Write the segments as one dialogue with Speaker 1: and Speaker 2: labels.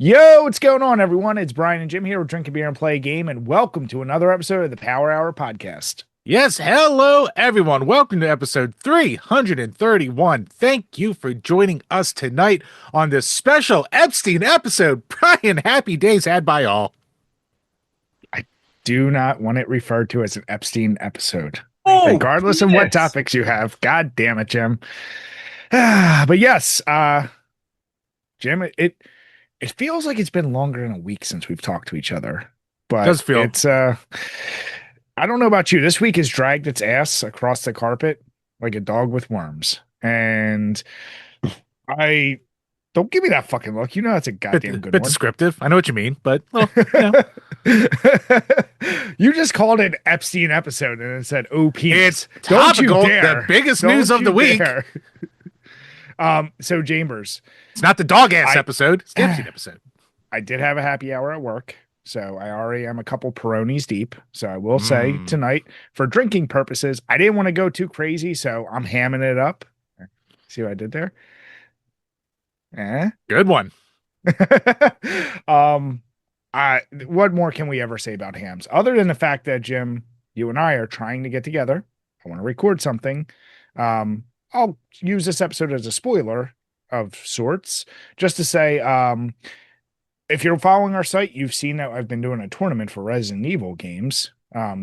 Speaker 1: Yo, what's going on, everyone? It's Brian and Jim here. We're drinking beer and play a game, and welcome to another episode of the Power Hour podcast.
Speaker 2: Yes, hello everyone. Welcome to episode 331. Thank you for joining us tonight on this special Epstein episode. Brian, happy days had by all.
Speaker 1: I do not want it referred to as an Epstein episode,
Speaker 2: Oh,
Speaker 1: regardless of what
Speaker 2: yes.
Speaker 1: topics you have. God damn it, Jim. But yes, Jim, it feels like it's been longer than a week since we've talked to each other, but
Speaker 2: Does feel.
Speaker 1: it's I don't know about you. This week has dragged its ass across the carpet like a dog with worms. And I don't give me that fucking look. You know that's a goddamn good
Speaker 2: Bit
Speaker 1: one.
Speaker 2: descriptive. I know what you mean, but well,
Speaker 1: You just called it Epstein episode and it said, "Oh, penis."
Speaker 2: it's
Speaker 1: Don't you
Speaker 2: topical.
Speaker 1: dare.
Speaker 2: The biggest
Speaker 1: Don't
Speaker 2: news of
Speaker 1: you
Speaker 2: the week.
Speaker 1: dare. So Chambers,
Speaker 2: It's not the dog ass
Speaker 1: I
Speaker 2: episode. It's the Epstein episode.
Speaker 1: I did have a happy hour at work. So I already am a couple Peronis deep. So I will say
Speaker 2: Mm,
Speaker 1: tonight, for drinking purposes, I didn't want to go too crazy, so I'm hamming it up. See what I did there? Eh?
Speaker 2: good one.
Speaker 1: um, what more can we ever say about hams other than the fact that Jim, you and I are trying to get together? I want to record something. I'll use this episode as a spoiler of sorts, just to say, if you're following our site, you've seen that I've been doing a tournament for Resident Evil games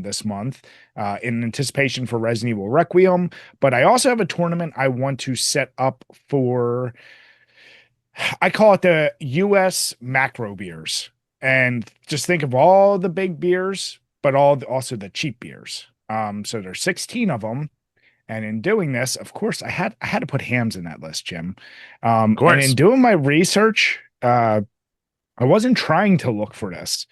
Speaker 1: this month in anticipation for Resident Evil Requiem. But I also have a tournament I want to set up for, I call it the US macro beers. And just think of all the big beers, but also the cheap beers. So there's 16 of them. And in doing this, of course, I had to put hams in that list, Jim.
Speaker 2: Of
Speaker 1: And in
Speaker 2: course.
Speaker 1: doing my research, I wasn't trying to look for this.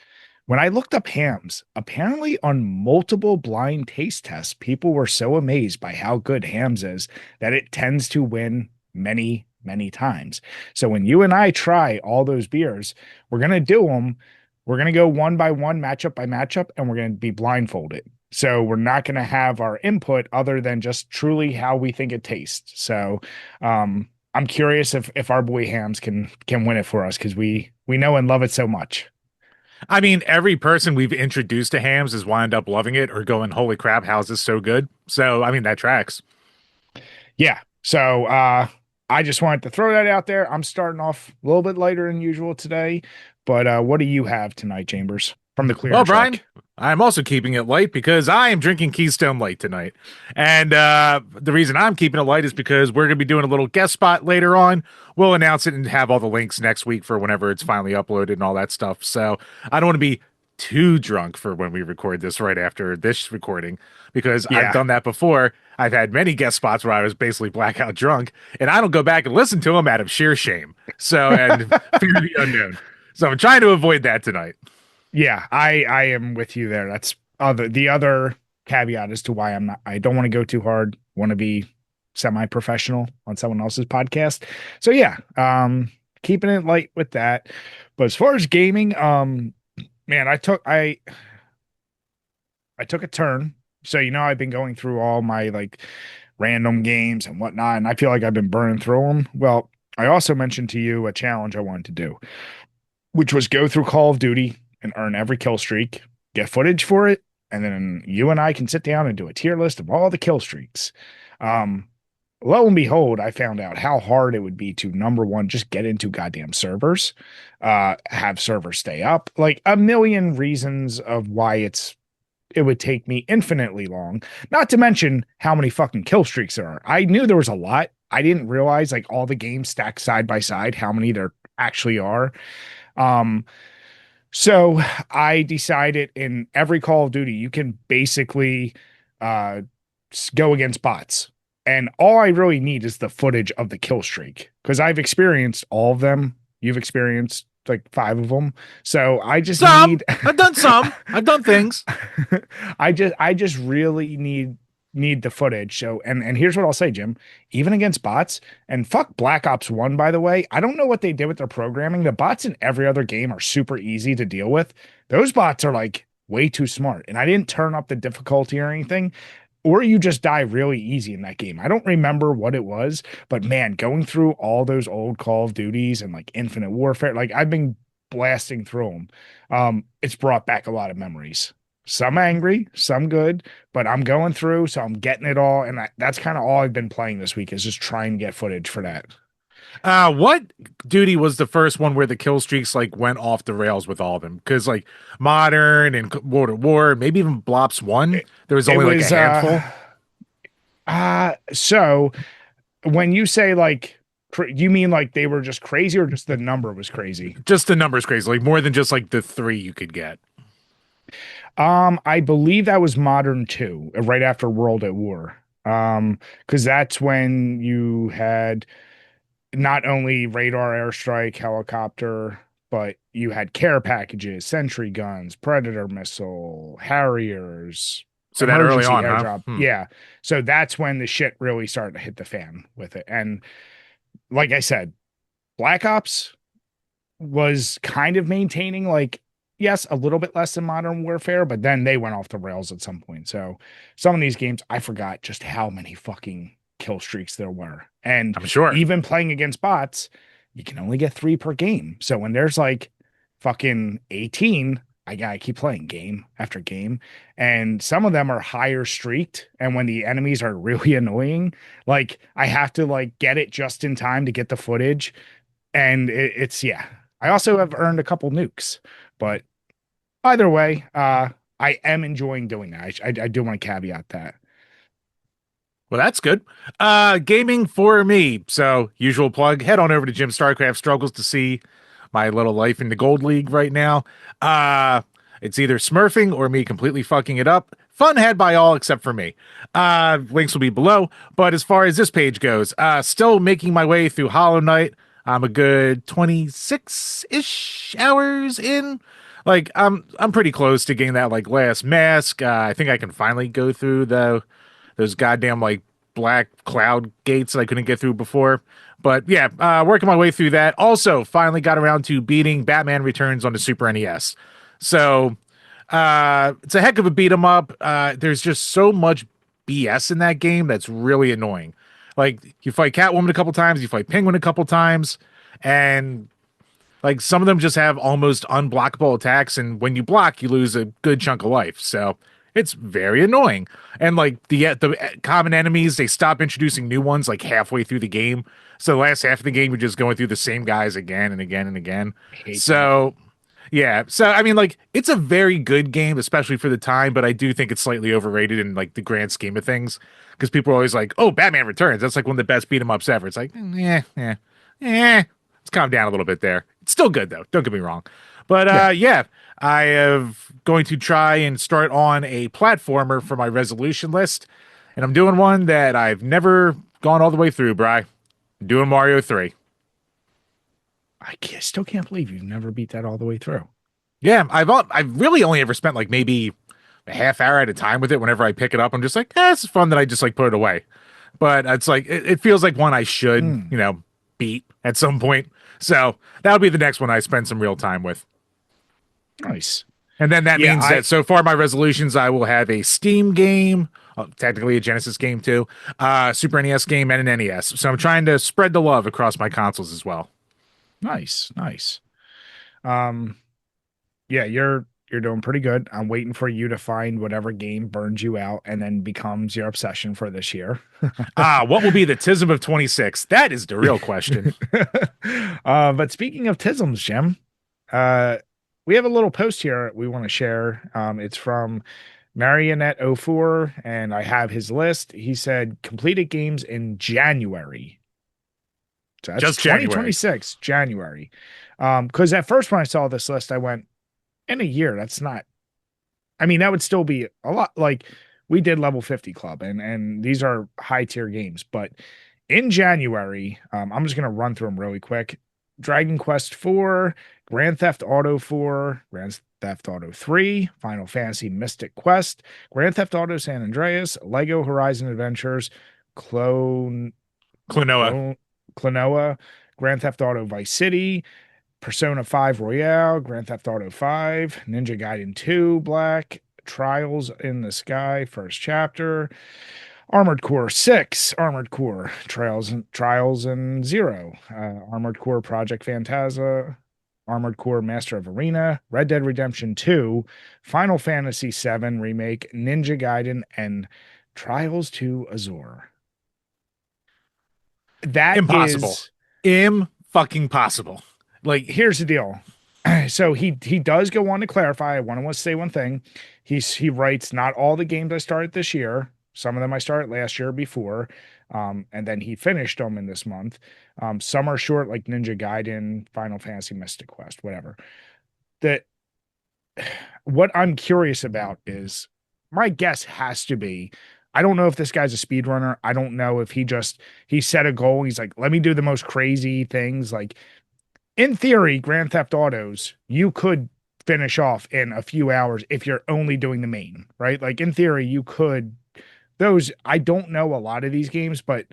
Speaker 1: When I looked up hams, apparently on multiple blind taste tests, people were so amazed by how good hams is that it tends to win many, many times. So when you and I try all those beers, we're going to do them. We're going to go one by one, matchup by matchup, and we're going to be blindfolded. So we're not going to have our input other than just truly how we think it tastes. So, I'm curious if our boy Hams can win it for us because we know and love it so much.
Speaker 2: I mean, every person we've introduced to hams has wound up loving it or going, holy crap, how's this so good? So, I mean, that tracks.
Speaker 1: Yeah. So I just wanted to throw that out there. I'm starting off a little bit later than usual today, but what do you have tonight, Chambers? From the clear
Speaker 2: Well, Brian,
Speaker 1: track.
Speaker 2: I'm also keeping it light because I am drinking Keystone Light tonight. And the reason I'm keeping it light is because we're going to be doing a little guest spot later on. We'll announce it and have all the links next week for whenever it's finally uploaded and all that stuff. So I don't want to be too drunk for when we record this right after this recording because I've
Speaker 1: Yeah.
Speaker 2: done that before. I've had many guest spots where I was basically blackout drunk, and I don't go back and listen to them out of sheer shame. So, and fear of the unknown. So I'm trying to avoid that tonight.
Speaker 1: Yeah, I am with you there. That's the other caveat as to why I don't want to go too hard, want to be semi-professional on someone else's podcast. So yeah, keeping it light with that. But as far as gaming, man, I took a turn. So I've been going through all my like random games and whatnot, and I feel like I've been burning through them. Well, I also mentioned to you a challenge I wanted to do, which was go through Call of Duty and earn every kill streak, get footage for it, and then you and I can sit down and do a tier list of all the kill streaks. Um, Lo and behold, I found out how hard it would be to number one, just get into goddamn servers, have servers stay up, like a million reasons of why it would take me infinitely long. Not to mention how many fucking kill streaks there are. I knew there was a lot. I didn't realize like all the games stacked side by side, how many there actually are. Um, so I decided in every Call of Duty, you can basically uh, go against bots. And all I really need is the footage of the kill streak because I've experienced all of them. You've experienced like five of them. So I just
Speaker 2: Some.
Speaker 1: need
Speaker 2: I've done some. I've done things.
Speaker 1: I just really need the footage. So and here's what I'll say, Jim. Even against bots, and fuck Black Ops 1, by the way. I don't know what they did with their programming. The bots in every other game are super easy to deal with. Those bots are like way too smart. And I didn't turn up the difficulty or anything. Or you just die really easy in that game. I don't remember what it was, but man, going through all those old Call of Duties and like Infinite Warfare, like I've been blasting through them. It's brought back a lot of memories. Some angry, some good, but I'm going through, so I'm getting it all, and that's kind of all I've been playing this week is just trying to get footage for that.
Speaker 2: What duty was the first one where the kill streaks like went off the rails with all of them? Because like Modern and World at War, maybe even Blops One,
Speaker 1: It,
Speaker 2: there was
Speaker 1: it
Speaker 2: only like a
Speaker 1: was
Speaker 2: handful.
Speaker 1: so when you say like you mean like they were just crazy or just the number was crazy?
Speaker 2: Just the numbers crazy, like more than just like the three you could get.
Speaker 1: I believe that was Modern 2, right after World at War. Because that's when you had not only radar airstrike, helicopter, but you had care packages, sentry guns, predator missile, Harriers,
Speaker 2: So that early
Speaker 1: emergency
Speaker 2: on, huh?
Speaker 1: airdrop. Yeah. So that's when the shit really started to hit the fan with it. And like I said, Black Ops was kind of maintaining like yes, a little bit less than Modern Warfare, but then they went off the rails at some point. So some of these games, I forgot just how many fucking kill streaks there were. And
Speaker 2: I'm sure.
Speaker 1: even playing against bots, you can only get 3 per game. So when there's like fucking 18, I gotta keep playing game after game. And some of them are higher streaked. And when the enemies are really annoying, like I have to like get it just in time to get the footage. And it's yeah. I also have earned a couple nukes, but either way, I am enjoying doing that. I do want to caveat that.
Speaker 2: Well, that's good. Gaming for me. So, usual plug. Head on over to Jim StarCraft Struggles to see my little life in the Gold League right now. Uh, it's either smurfing or me completely fucking it up. Fun had by all except for me. Links will be below. But as far as this page goes, still making my way through Hollow Knight. I'm a good 26-ish hours in. Like I'm pretty close to getting that like last mask. I think I can finally go through those goddamn like black cloud gates that I couldn't get through before. But yeah, working my way through that. Also, finally got around to beating Batman Returns on the Super NES. So it's a heck of a beat 'em up. There's just so much BS in that game that's really annoying. Like you fight Catwoman a couple times, you fight Penguin a couple times, and like some of them just have almost unblockable attacks, and when you block, you lose a good chunk of life. So it's very annoying. And like the common enemies, they stop introducing new ones like halfway through the game. So the last half of the game, you're just going through the same guys again and again and again.
Speaker 1: I hate that.
Speaker 2: So yeah, so I mean, like it's a very good game, especially for the time, but I do think it's slightly overrated in like the grand scheme of things because people are always like, "Oh, Batman Returns, that's like one of the best beat 'em ups ever." It's like, yeah. Let's calm down a little bit there. It's still good though. Don't get me wrong, but
Speaker 1: Yeah.
Speaker 2: yeah, I have going to try and start on a platformer for my resolution list, and I'm doing one that I've never gone all the way through, Bry. I'm doing Mario 3.
Speaker 1: Still can't believe you've never beat that all the way through.
Speaker 2: Yeah, I've really only ever spent like maybe a half hour at a time with it. Whenever I pick it up, I'm just like, this is fun. That I just like put it away. But it's like it feels like one I should,
Speaker 1: Mm,
Speaker 2: beat at some point. So that'll be the next one I spend some real time with.
Speaker 1: nice.
Speaker 2: And then that
Speaker 1: Yeah,
Speaker 2: means that so far my resolutions, I will have a Steam game, technically a Genesis game too, Super NES game, and an NES. So I'm trying to spread the love across my consoles as well.
Speaker 1: nice. Um, yeah, you're doing pretty good. I'm waiting for you to find whatever game burns you out and then becomes your obsession for this year.
Speaker 2: What will be the TISM of 26? That is the real question.
Speaker 1: But speaking of tisms, Jim, uh, we have a little post here we want to share. It's from Marionette04, and I have his list. He said completed games in January. So that's
Speaker 2: Just January.
Speaker 1: 2026, January. Because at first when I saw this list, I went, in a year, that's not, I mean, that would still be a lot. Like we did level 50 club and these are high tier games, but in January, I'm just gonna run through them really quick. Dragon Quest 4, Grand Theft Auto 4, Grand Theft Auto 3, Final Fantasy Mystic Quest, Grand Theft Auto San Andreas, Lego Horizon Adventures, Clone
Speaker 2: Klonoa.
Speaker 1: Clone Klonoa, Grand Theft Auto Vice City, Persona 5 Royale, Grand Theft Auto 5, Ninja Gaiden 2 Black, Trials in the Sky First Chapter, Armored Core 6, Armored Core Trials and Zero, Armored Core Project Phantasma, Armored Core Master of Arena, Red Dead Redemption 2, Final Fantasy VII Remake, Ninja Gaiden, and Trials to Azure. That
Speaker 2: Impossible.
Speaker 1: is,
Speaker 2: Fucking possible. Like,
Speaker 1: here's the deal. So he does go on to clarify. I want to say one thing. He writes not all the games I started this year. Some of them I started last year before, and then he finished them in this month. Some are short, like Ninja Gaiden, Final Fantasy, Mystic Quest, whatever. That what I'm curious about is my guess has to be. I don't know if this guy's a speedrunner. I don't know if he set a goal. He's like, let me do the most crazy things. Like in theory, Grand Theft Autos, you could finish off in a few hours if you're only doing the main, right? Like in theory, you could those I don't know a lot of these games, but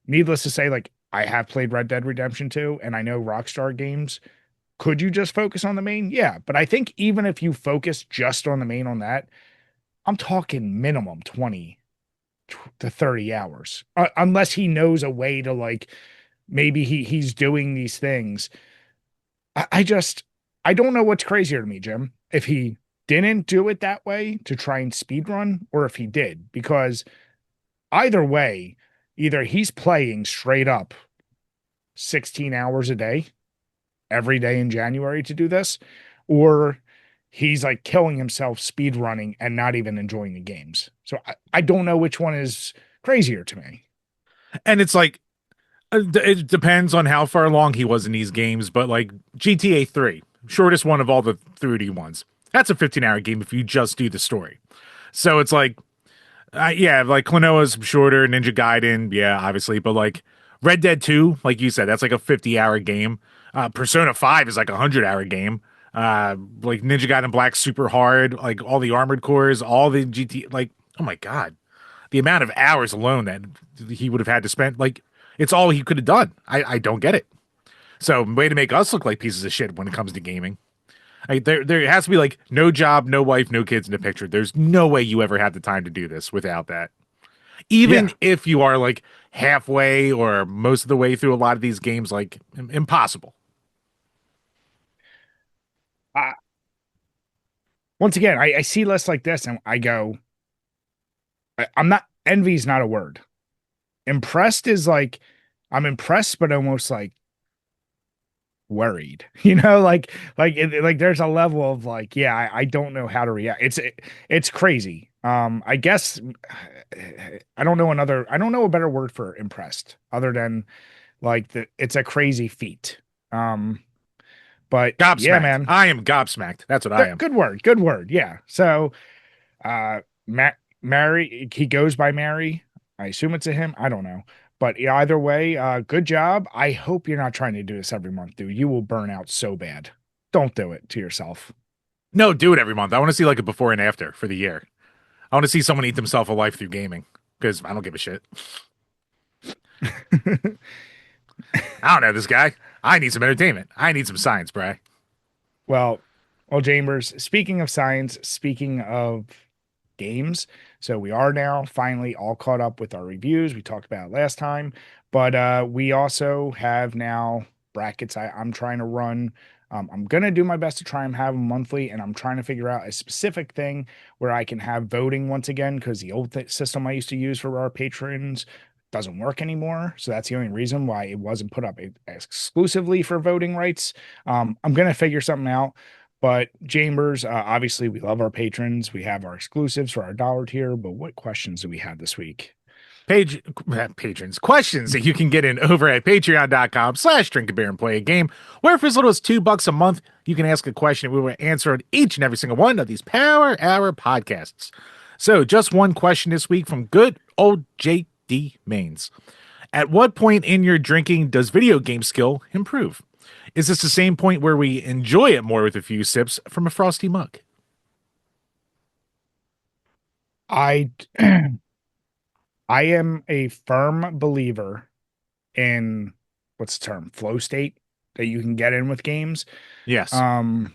Speaker 1: needless to say, like I have played Red Dead Redemption 2 and I know Rockstar games. Could you just focus on the main? Yeah. But I think even if you focus just on the main on that, I'm talking minimum 20 to 30 hours. Unless he knows a way to like maybe he's doing these things. I just I don't know what's crazier to me, Jim. If he didn't do it that way to try and speed run, or if he did, because either way, either he's playing straight up 16 hours a day every day in January to do this, or he's like killing himself speed running and not even enjoying the games. So I don't know which one is crazier to me.
Speaker 2: and it's like, it depends on how far along he was in these games, but like GTA 3, shortest one of all the 3D ones. That's a 15-hour game if you just do the story. So it's like, yeah, like Klonoa's shorter, Ninja Gaiden, yeah, obviously, but like Red Dead 2, like you said, that's like a 50-hour game. Persona 5 is like a 100-hour game. Like Ninja Gaiden Black super hard, like all the armored cores, all the GT, like, oh my God, the amount of hours alone that he would have had to spend, like, it's all he could have done. I don't get it. So, way to make us look like pieces of shit when it comes to gaming. There has to be like no job, no wife, no kids in the picture. There's no way you ever had the time to do this without that. Even
Speaker 1: Yeah.
Speaker 2: if you are like halfway or most of the way through a lot of these games, like impossible.
Speaker 1: I, Once again, I see lists like this and I go, I'm not, envy is not a word. Impressed is like, I'm impressed, but almost like worried, like there's a level of like, yeah, I don't know how to react. It's crazy. I guess I don't know a better word for impressed other than like it's a crazy feat. Um, but yeah,
Speaker 2: Gobsmacked.
Speaker 1: man,
Speaker 2: I am gobsmacked. That's what I am.
Speaker 1: good word. Yeah. So, Mary, he goes by Mary. I assume it's a him. I don't know. But yeah, either way, good job. I hope you're not trying to do this every month, dude. You will burn out so bad. Don't do it to yourself.
Speaker 2: No, do it every month. I want to see like a before and after for the year. I want to see someone eat themselves alive through gaming because I don't give a shit. I don't know this guy. I need some entertainment. I need some science, Bry.
Speaker 1: Well, well, Chambers, speaking of science, speaking of games, so we are now finally all caught up with our reviews. We talked about it last time, but we also have now brackets I'm trying to run. I'm gonna do my best to try and have them monthly, and I'm trying to figure out a specific thing where I can have voting once again because the old system I used to use for our patrons doesn't work anymore. So that's the only reason why it wasn't put up exclusively for voting rights. I'm gonna figure something out. But Chambers, obviously, we love our patrons. We have our exclusives for our dollar tier. But what questions do we have this week?
Speaker 2: Page patrons questions that you can get in over at patreon.com/drink a beer and play a game, where for as little as $2 a month you can ask a question and we will answer on each and every single one of these Power Hour podcasts. So just one question this week from good old JD Mains. At what point in your drinking does video game skill improve? Is this the same point where we enjoy it more with a few sips from a frosty mug?
Speaker 1: I I am a firm believer in what's the term flow state that you can get in with games.
Speaker 2: Yes.
Speaker 1: Um,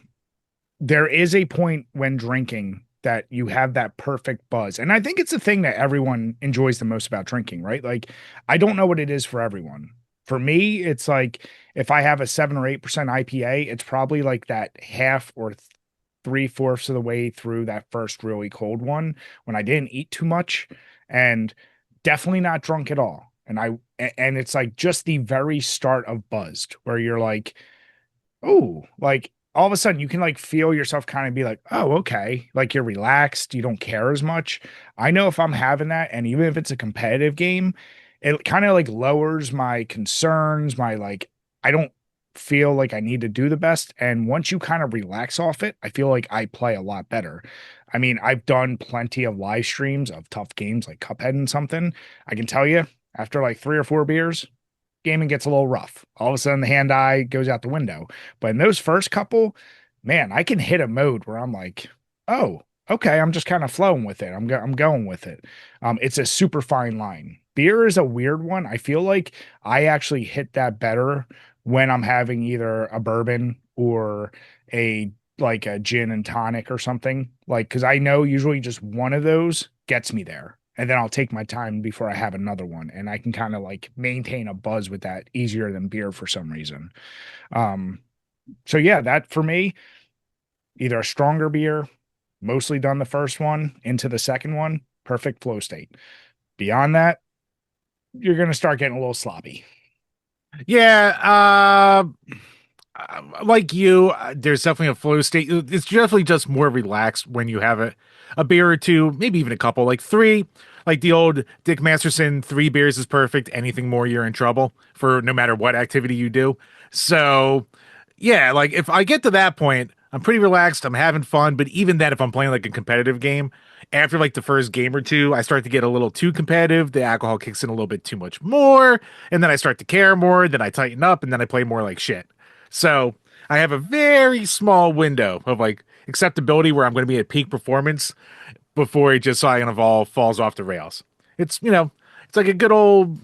Speaker 1: there is a point when drinking that you have that perfect buzz, and I think it's the thing that everyone enjoys the most about drinking, right? Like, I don't know what it is for everyone. For me, it's like if I have a 7 or 8% IPA, it's probably like that half or 3/4 of the way through that first really cold one when I didn't eat too much and definitely not drunk at all. And it's like just the very start of buzzed where you're like, oh, like all of a sudden you can like feel yourself kind of be like, oh, okay. Like you're relaxed. You don't care as much. I know if I'm having that, and even if it's a competitive game, it kind of like lowers my concerns, my like, I don't feel like I need to do the best. And once you kind of relax off it, I feel like I play a lot better. I mean, I've done plenty of live streams of tough games like Cuphead and something. I can tell you, after like 3 or 4 beers, gaming gets a little rough. All of a sudden, the hand eye goes out the window. But in those first couple, man, I can hit a mode where I'm like, oh, okay, I'm just kind of flowing with it. I'm going with it. It's a super fine line. Beer is a weird one. I feel like I actually hit that better when I'm having either a bourbon or a like a gin and tonic or something. Like, because I know usually just one of those gets me there, and then I'll take my time before I have another one, and I can kind of like maintain a buzz with that easier than beer for some reason. Um, so yeah, that for me, either a stronger beer, mostly done the first one into the second one, perfect flow state. Beyond that, you're gonna start getting a little sloppy.
Speaker 2: Yeah, like you, there's definitely a flow state. It's definitely just more relaxed when you have a beer or two, maybe even a couple, like three. Like the old Dick Masterson, 3 beers is perfect. Anything more, you're in trouble for no matter what activity you do. So, yeah, like if I get to that point, I'm pretty relaxed. I'm having fun. But even then, if I'm playing like a competitive game, after like the first game or two, I start to get a little too competitive. The alcohol kicks in a little bit too much more. And then I start to care more. Then I tighten up and then I play more like shit. So I have a very small window of like acceptability where I'm going to be at peak performance before it just kind of all falls off the rails. It's, it's like a good old,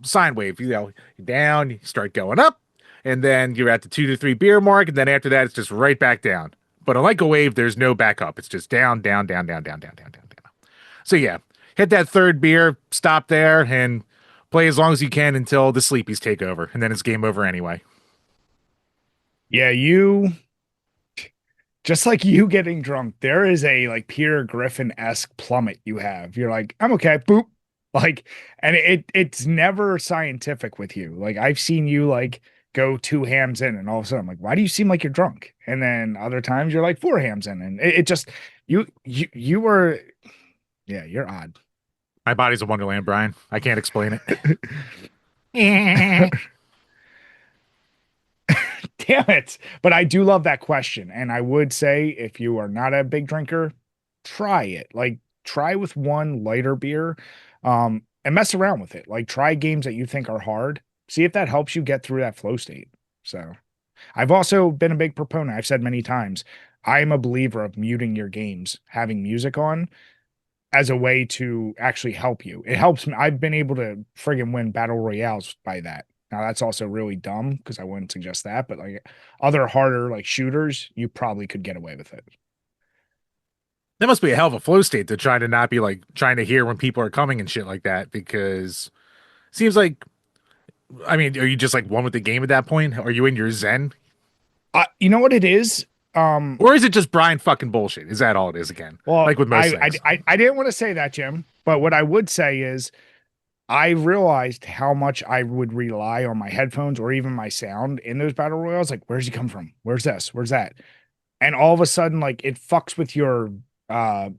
Speaker 2: sine wave. You're down, you start going up, and then you're at the 2 to 3 beer mark, and then after that, it's just right back down. But unlike a wave, there's no back up. It's just down, down, down, down, down, down, down, down, down. So yeah, hit that third beer, stop there, and play as long as you can until the sleepies take over, and then it's game over anyway.
Speaker 1: Yeah, you just like you getting drunk, there is a like Peter Griffin-esque plummet you have. You're like, I'm okay, boop. Like, and it's never scientific with you. Like I've seen you like go 2 hams in, and all of a sudden I'm like, why do you seem like you're drunk? And then other times you're like 4 hams in, and it just you were yeah, you're odd.
Speaker 2: My body's a wonderland, Brian. I can't explain it.
Speaker 1: Damn it. But I do love that question. And I would say if you are not a big drinker, try it. Like try with one lighter beer, and mess around with it. Like try games that you think are hard. See if that helps you get through that flow state. So I've also been a big proponent. I've said many times, I am a believer of muting your games, having music on as a way to actually help you. It helps me. I've been able to friggin' win battle royales by that. Now that's also really dumb because I wouldn't suggest that, but like other harder like shooters, you probably could get away with it.
Speaker 2: That must be a hell of a flow state to try to not be like trying to hear when people are coming and shit like that because seems like I mean, are you just like one with the game at that point? Are you in your zen?
Speaker 1: You know what it is? Um,
Speaker 2: Or is it just Brian fucking bullshit? Is that all it is again?
Speaker 1: well,
Speaker 2: Like with most things.
Speaker 1: I didn't want to say that, Jim, but what I would say is I realized how much I would rely on my headphones or even my sound in those battle royals. Like, where's he come from? Where's this? Where's that? And all of a sudden, like it fucks with your uh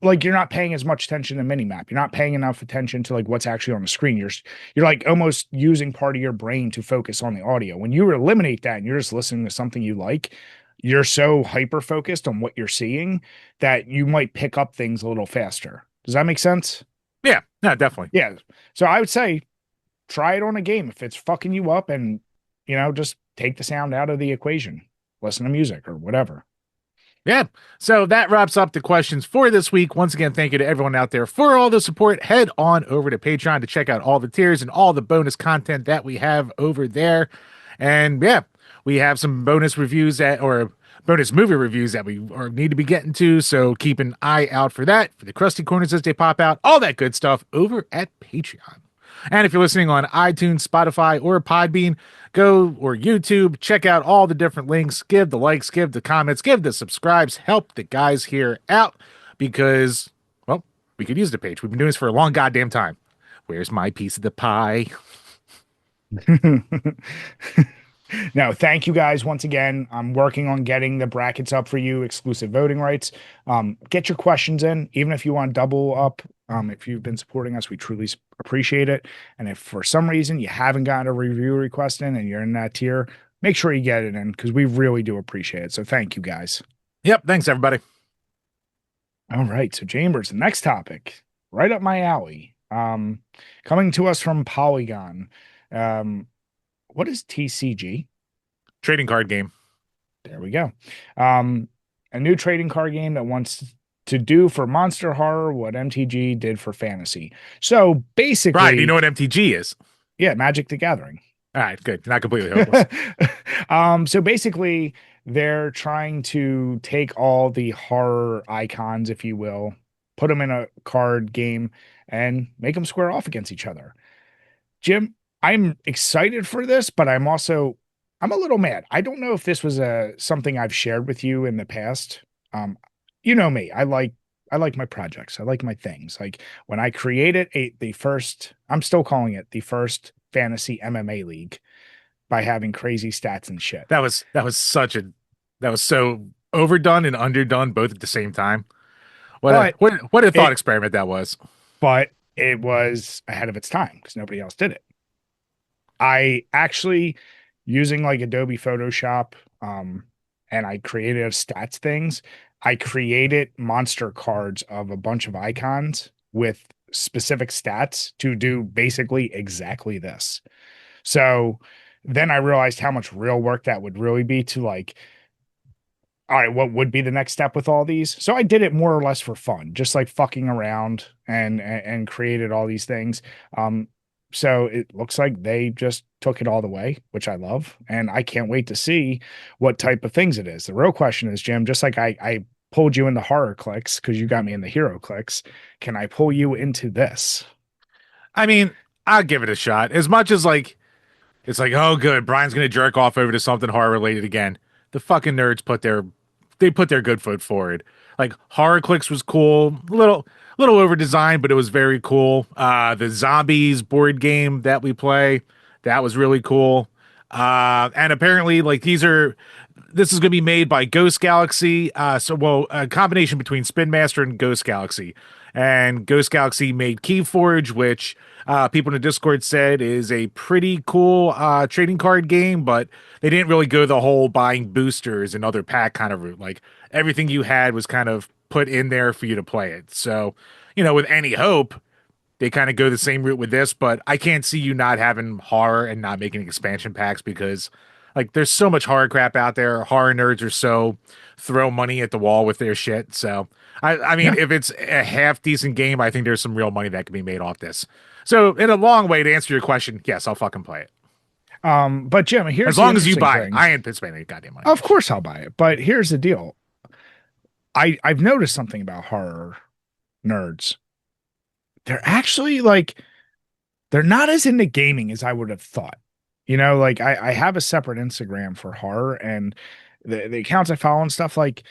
Speaker 1: like you're not paying as much attention to minimap. You're not paying enough attention to like what's actually on the screen. You're like almost using part of your brain to focus on the audio. When you eliminate that and you're just listening to something you like, you're so hyper focused on what you're seeing that you might pick up things a little faster. Does that make sense?
Speaker 2: Yeah, no, definitely.
Speaker 1: Yeah. So I would say try it on a game if it's fucking you up, and just take the sound out of the equation. Listen to music or whatever.
Speaker 2: Yeah. So that wraps up the questions for this week. Once again, thank you to everyone out there for all the support. Head on over to Patreon to check out all the tiers and all the bonus content that we have over there. And yeah, we have some bonus reviews or bonus movie reviews that we need to be getting to. So keep an eye out for that, for the crusty corners as they pop out, all that good stuff over at Patreon. And if you're listening on iTunes, Spotify, or Podbean, go or YouTube, check out all the different links, give the likes, give the comments, give the subscribes, help the guys here out because, well, we could use the page. We've been doing this for a long goddamn time. Where's my piece of the pie?
Speaker 1: No, thank you guys once again. I'm working on getting the brackets up for you, exclusive voting rights. Get your questions in, even if you want double up. If you've been supporting us, we truly appreciate it. And if for some reason you haven't gotten a review request in and you're in that tier, make sure you get it in because we really do appreciate it. So thank you guys.
Speaker 2: Yep, thanks everybody.
Speaker 1: All right. So Chambers, the next topic, right up my alley. Coming to us from Polygon. What is TCG?
Speaker 2: Trading card game.
Speaker 1: There we go. Um, a new trading card game that wants to do for Monster Horror what MTG did for fantasy. So
Speaker 2: Brian, do you know
Speaker 1: basically,
Speaker 2: what MTG is?
Speaker 1: yeah, Magic the Gathering.
Speaker 2: All right, good. Not completely hopeless.
Speaker 1: So basically, they're trying to take all the horror icons, if you will, put them in a card game and make them square off against each other. Jim, I'm excited for this, but I'm a little mad. I don't know if this was something I've shared with you in the past. Um, you know me. I like my projects. I like my things. Like when I created the first, I'm still calling it the first fantasy MMA league by having crazy stats and shit.
Speaker 2: That was so overdone and underdone both at the same time.
Speaker 1: But
Speaker 2: What a thought
Speaker 1: it
Speaker 2: experiment that was.
Speaker 1: but it was ahead of its time because nobody else did it. I actually using like Adobe Photoshop, and I created stats things. I created monster cards of a bunch of icons with specific stats to do basically exactly this. So then I realized how much real work that would really be to like, all right, what would be the next step with all these? So I did it more or less for fun, just like fucking around and created all these things. Um, so it looks like they just took it all the way, which I love, and I can't wait to see what type of things it is. The real question is, Jim, just like I pulled you into horror clicks because you got me in the hero clicks, can I pull you into this?
Speaker 2: I mean, I'll give it a shot. As much as like it's like, oh good, Brian's gonna jerk off over to something horror related again. The fucking nerds put their good foot forward. Like Horror Clicks was cool, little over designed, but it was very cool. The zombies board game that we play, that was really cool. And apparently, like this is going to be made by Ghost Galaxy. A combination between Spin Master and Ghost Galaxy. And Ghost Galaxy made Keyforge, which people in the Discord said is a pretty cool trading card game, but they didn't really go the whole buying boosters and other pack kind of route. Like everything you had was kind of put in there for you to play it. So, with any hope, they kind of go the same route with this, but I can't see you not having horror and not making expansion packs because like there's so much horror crap out there. Horror nerds are so throw money at the wall with their shit. So I mean,
Speaker 1: Yeah.
Speaker 2: if it's a half decent game, I think there's some real money that can be made off this. So in a long way to answer your question, yes, I'll fucking play it.
Speaker 1: But Jim,
Speaker 2: As
Speaker 1: here's the
Speaker 2: long as you
Speaker 1: interesting
Speaker 2: buy it.
Speaker 1: thing.
Speaker 2: I ain't spending any goddamn money.
Speaker 1: Of course I'll buy it, but here's the deal. I've noticed something about horror nerds. They're actually like they're not as into gaming as I would have thought. Like I have a separate Instagram for horror and the accounts I follow and stuff like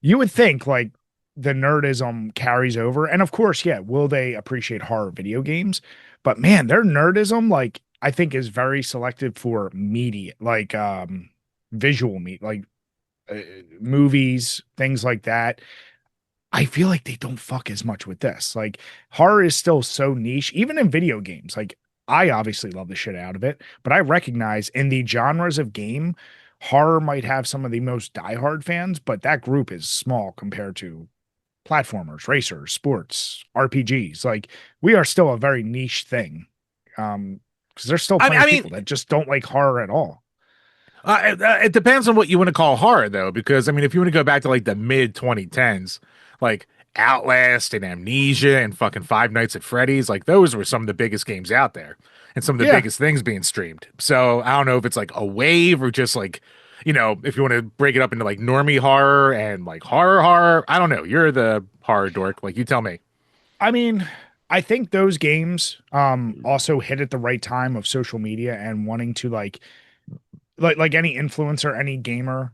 Speaker 1: you would think like the nerdism carries over. And of course, yeah, will they appreciate horror video games? But man, their nerdism, like, I think is very selective for media, like visual meat, like uh, movies, things like that. I feel like they don't fuck as much with this. Like horror is still so niche, even in video games. Like I obviously love the shit out of it, but I recognize in the genres of game, horror might have some of the most diehard fans, but that group is small compared to platformers, racers, sports, RPGs. Like we are still a very niche thing. Because there's still plenty
Speaker 2: I
Speaker 1: of
Speaker 2: mean,
Speaker 1: people that just don't like horror at all.
Speaker 2: it depends on what you want to call horror, though, because I mean, if you want to go back to like the mid 2010s, like Outlast and Amnesia and fucking Five Nights at Freddy's, like those were some of the biggest games out there and some of the
Speaker 1: Yeah.
Speaker 2: biggest things being streamed. So I don't know if it's like a wave or just like, if you want to break it up into like normie horror and like horror horror. I don't know. You're the horror dork. Like, you tell me.
Speaker 1: I mean, I think those games also hit at the right time of social media and wanting to like any influencer, any gamer,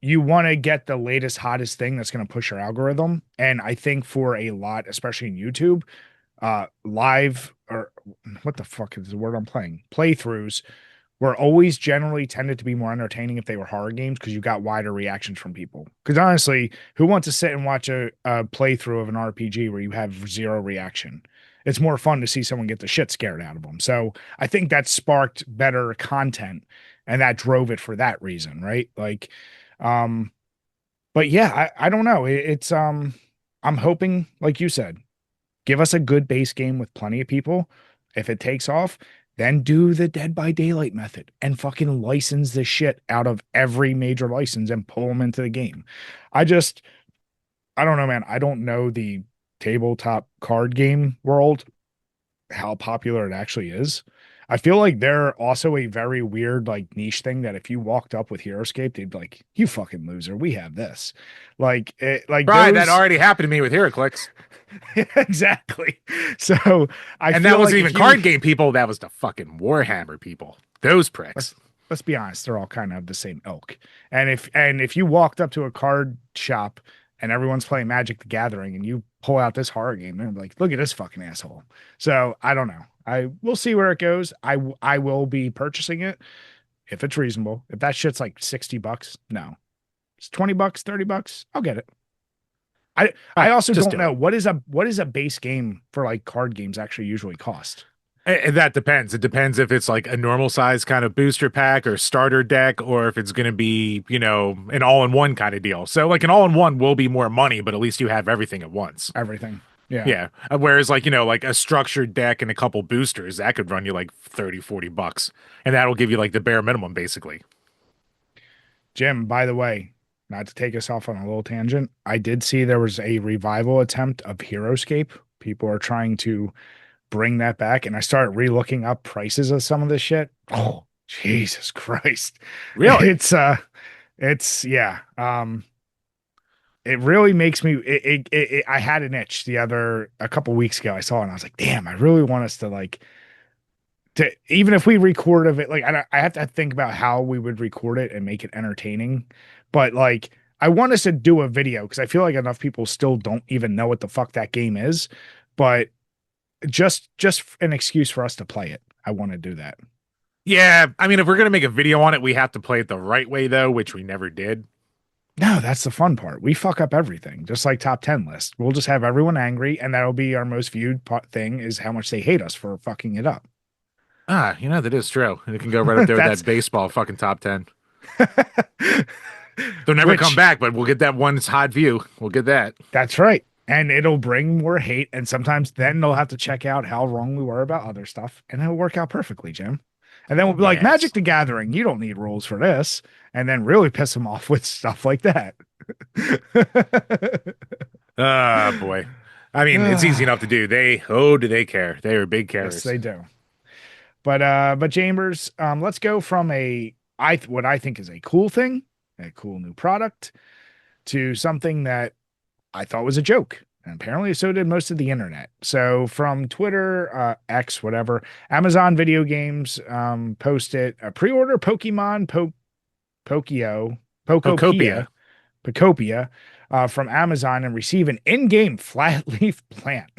Speaker 1: you want to get the latest hottest thing that's going to push your algorithm. And I think for a lot, especially in YouTube, live or what the fuck is the word I'm playing? Playthroughs were always generally tended to be more entertaining if they were horror games because you got wider reactions from people. Because honestly, who wants to sit and watch a playthrough of an RPG where you have zero reaction? It's more fun to see someone get the shit scared out of them. So I think that sparked better content and that drove it for that reason, right? Um, but yeah, I don't know. I'm hoping, like you said, give us a good base game with plenty of people. If it takes off, then do the Dead by Daylight method and fucking license the shit out of every major license and pull them into the game. I just, I don't know, man. I don't know the tabletop card game world, how popular it actually is. I feel like they're also a very weird, like niche thing that if you walked up with HeroScape, they'd be like, "You fucking loser, we have this." Like
Speaker 2: Right, that
Speaker 1: those
Speaker 2: already happened to me with HeroClix.
Speaker 1: exactly. So I
Speaker 2: And that
Speaker 1: feel
Speaker 2: wasn't
Speaker 1: like
Speaker 2: even
Speaker 1: if you
Speaker 2: card game people, that was the fucking Warhammer people. Those pricks.
Speaker 1: let's let's be honest, they're all kind of the same ilk. And if you walked up to a card shop and everyone's playing Magic the Gathering and you pull out this horror game, they're like, look at this fucking asshole. So I don't know. I will see where it goes. I will be purchasing it if it's reasonable. If that shit's like $60, no. It's $20, $30, I'll get it. I also
Speaker 2: Just
Speaker 1: don't
Speaker 2: do
Speaker 1: know
Speaker 2: it.
Speaker 1: what is a base game for like card games actually usually cost.
Speaker 2: And that depends. It depends if it's like a normal size kind of booster pack or starter deck, or if it's going to be, an all in one kind of deal. So, like, an all in one will be more money, but at least you have everything at once.
Speaker 1: Everything. Yeah.
Speaker 2: Yeah. Whereas, like, like a structured deck and a couple boosters, that could run you like 30, $40. And that'll give you like the bare minimum, basically.
Speaker 1: Jim, by the way, not to take us off on a little tangent, I did see there was a revival attempt of HeroScape. People are trying to bring that back, and I started re-looking up prices of some of this shit. Oh, Jesus Christ.
Speaker 2: Really?
Speaker 1: It's yeah. It really makes me I had an itch a couple weeks ago. I saw it and I was like, damn, I really want us to even if we record of it, like I have to think about how we would record it and make it entertaining. But like I want us to do a video because I feel like enough people still don't even know what the fuck that game is. But just an excuse for us to play it. I want to do that.
Speaker 2: Yeah. I mean, if we're going to make a video on it, we have to play it the right way, though, which we never did.
Speaker 1: No, that's the fun part. We fuck up everything, just like top 10 list. We'll just have everyone angry, and that'll be our most viewed thing is how much they hate us for fucking it up.
Speaker 2: Ah, that is true. It can go right up there with
Speaker 1: That's
Speaker 2: that baseball fucking top 10. They'll never come
Speaker 1: which
Speaker 2: back, but we'll get that one hot view. We'll get that.
Speaker 1: that's right. And it'll bring more hate. And sometimes then they'll have to check out how wrong we were about other stuff. And it'll work out perfectly, Jim. And then we'll be like,
Speaker 2: Yes.
Speaker 1: Magic the Gathering, you don't need rules for this. And then really piss them off with stuff like that.
Speaker 2: Boy. I mean, it's easy enough to do. Do they care? They are big
Speaker 1: Yes,
Speaker 2: carers.
Speaker 1: they do. But Chambers, let's go from what I think is a cool thing, a cool new product, to something that I thought was a joke. And apparently so did most of the internet. So from Twitter, X, whatever, Amazon Video Games posted a pre-order Pokemon Pokio,
Speaker 2: Pocopia.
Speaker 1: Pokopia, Pokopia from Amazon and receive an in-game flat leaf plant.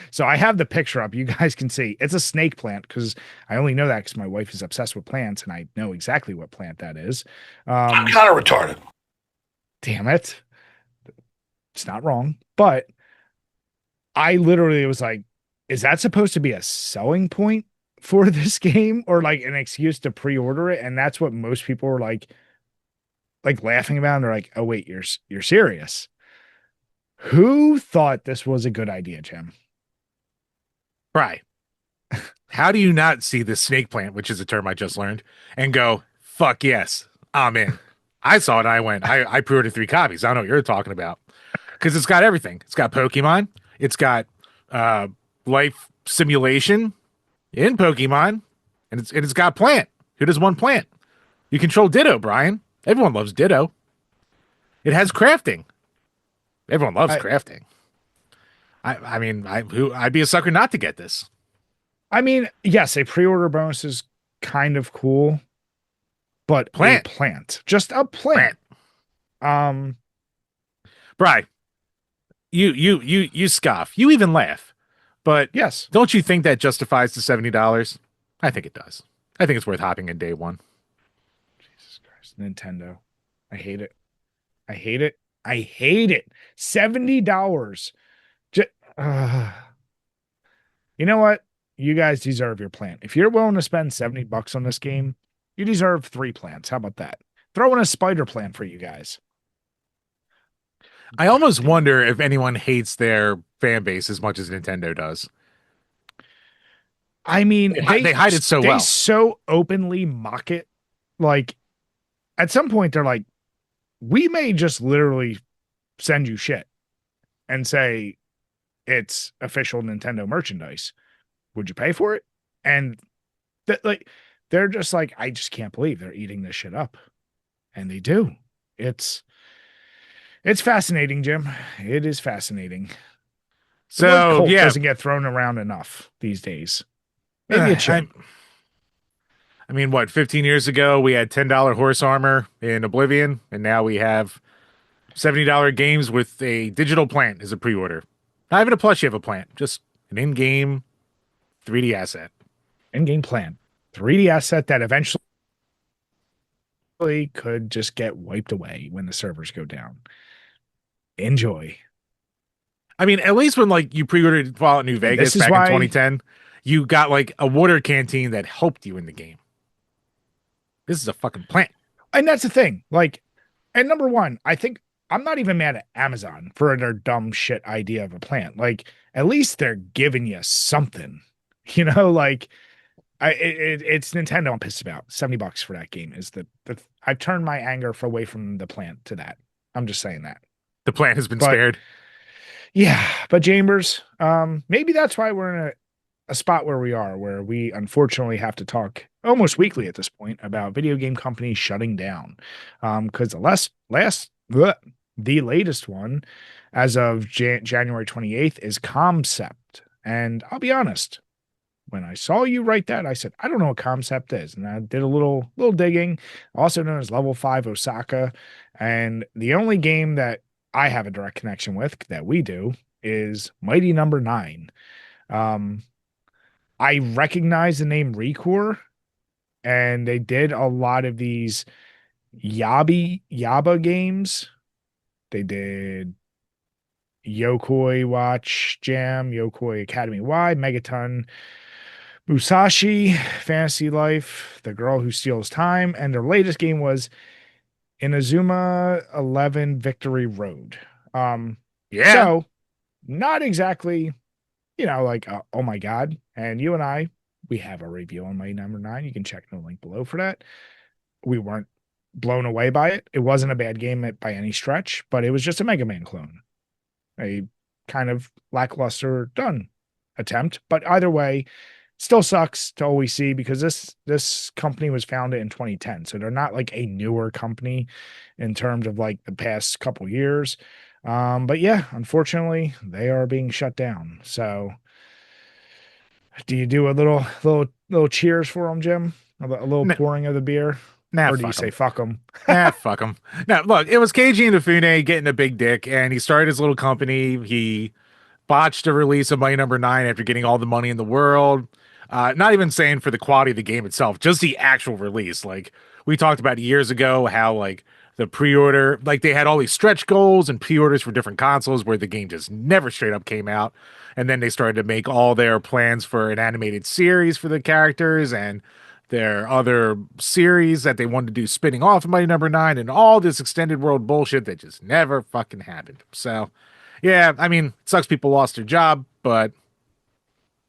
Speaker 1: So I have the picture up. You guys can see it's a snake plant because I only know that because my wife is obsessed with plants and I know exactly what plant that is.
Speaker 3: I'm
Speaker 1: Um,
Speaker 3: kind of retarded.
Speaker 1: damn it. It's not wrong. But I literally was like, is that supposed to be a selling point for this game or like an excuse to pre-order it? And that's what most people were like laughing about. And they're like, oh wait, you're serious. Who thought this was a good idea, Jim?
Speaker 2: Right. How do you not see the snake plant, which is a term I just learned, and go, fuck yes, I'm in. I saw it. I pre-ordered 3 copies. I don't know what you're talking about. Because it's got everything. It's got Pokemon. It's got uh, life simulation in Pokemon. And it's got plant. Who does one plant? You control Ditto, Brian. Everyone loves Ditto. It has crafting. Everyone loves
Speaker 1: I
Speaker 2: crafting. I'd be a sucker not to get this
Speaker 1: I mean, yes, a pre-order bonus is kind of cool, but a
Speaker 2: plant.
Speaker 1: plant, just a plant.
Speaker 2: Plant,
Speaker 1: Um,
Speaker 2: Bry. You scoff. You even laugh. But
Speaker 1: yes.
Speaker 2: don't you think that justifies the $70? I think it does. I think it's worth hopping in day one.
Speaker 1: Jesus Christ, Nintendo. I hate it. I hate it. I hate it. $70. Just, you know what? You guys deserve your plant. If you're willing to spend $70 on this game, you deserve three plants. How about that? Throw in a spider plant for you guys.
Speaker 2: I
Speaker 1: God
Speaker 2: almost
Speaker 1: damn.
Speaker 2: wonder if anyone hates their fan base as much as Nintendo does.
Speaker 1: I mean,
Speaker 2: They hide it so
Speaker 1: they
Speaker 2: well.
Speaker 1: so openly mock it. Like at some point they're like, we may just literally send you shit and say it's official Nintendo merchandise. Would you pay for it? And that like they're just like, I just can't believe they're eating this shit up. And they do. It's it's fascinating, Jim. It is fascinating. The word
Speaker 2: So
Speaker 1: cult
Speaker 2: yeah,
Speaker 1: doesn't get thrown around enough these days. Maybe it
Speaker 2: I
Speaker 1: should.
Speaker 2: I mean, what, 15 years ago we had $10 horse armor in Oblivion, and now we have $70 games with a digital plant as a pre-order. Not even a plushie of a plant, just an in-game 3D asset.
Speaker 1: In-game plan. 3D asset that eventually could just get wiped away when the servers go down. Enjoy.
Speaker 2: I mean, at least when like you pre-ordered Fallout New
Speaker 1: And
Speaker 2: Vegas
Speaker 1: this is
Speaker 2: back in
Speaker 1: why,
Speaker 2: 2010, you got like a water canteen that helped you in the game. This is a fucking plant.
Speaker 1: and that's the thing. Like, and number one, I think I'm not even mad at Amazon for their dumb shit idea of a plant. Like, at least they're giving you something, like it's Nintendo I'm pissed about. $70 for that game is the I've turned my anger away from the plant to that. I'm just saying that.
Speaker 2: The plant has been
Speaker 1: But
Speaker 2: spared.
Speaker 1: yeah, but Chambers, maybe that's why we're in a spot where we are, where we unfortunately have to talk almost weekly at this point about video game companies shutting down. Because the latest one, as of January 28th, is Concept. And I'll be honest, when I saw you write that, I said, I don't know what Concept is. And I did a little digging, also known as Level 5 Osaka. And the only game that I have a direct connection with that we do is Mighty Number Nine. Um, I recognize the name Recore, and they did a lot of these Yaba games. They did Yokoi Watch Jam, Yokoi Academy Y, Megaton, Musashi, Fantasy Life, The Girl Who Steals Time, and their latest game was Inazuma 11 Victory Road. Um,
Speaker 2: Yeah.
Speaker 1: so not exactly, like, oh my God. And you and I, we have a review on my number nine. You can check the link below for that. We weren't blown away by it. It wasn't a bad game by any stretch, but it was just a Mega Man clone, a kind of lackluster done attempt. But either way, still sucks to always see because this company was founded in 2010, so they're not like a newer company in terms of like the past couple years. But yeah, unfortunately, they are being shut down. So, do you do a little cheers for them, Jim? A little
Speaker 2: Nah,
Speaker 1: pouring of the beer,
Speaker 2: nah,
Speaker 1: or do you
Speaker 2: fuck
Speaker 1: say
Speaker 2: him.
Speaker 1: fuck them?
Speaker 2: Nah, fuck him. Now, look, it was Keiji Inafune getting a big dick, and he started his little company. He botched a release of Mighty Number Nine after getting all the money in the world. Not even saying for the quality of the game itself, just the actual release. Like we talked about years ago, how like the pre-order, like they had all these stretch goals and pre-orders for different consoles where the game just never straight up came out. And then they started to make all their plans for an animated series for the characters and their other series that they wanted to do spinning off of Mighty Number Nine and all this extended world bullshit that just never fucking happened. So yeah, I mean, it sucks people lost their job, but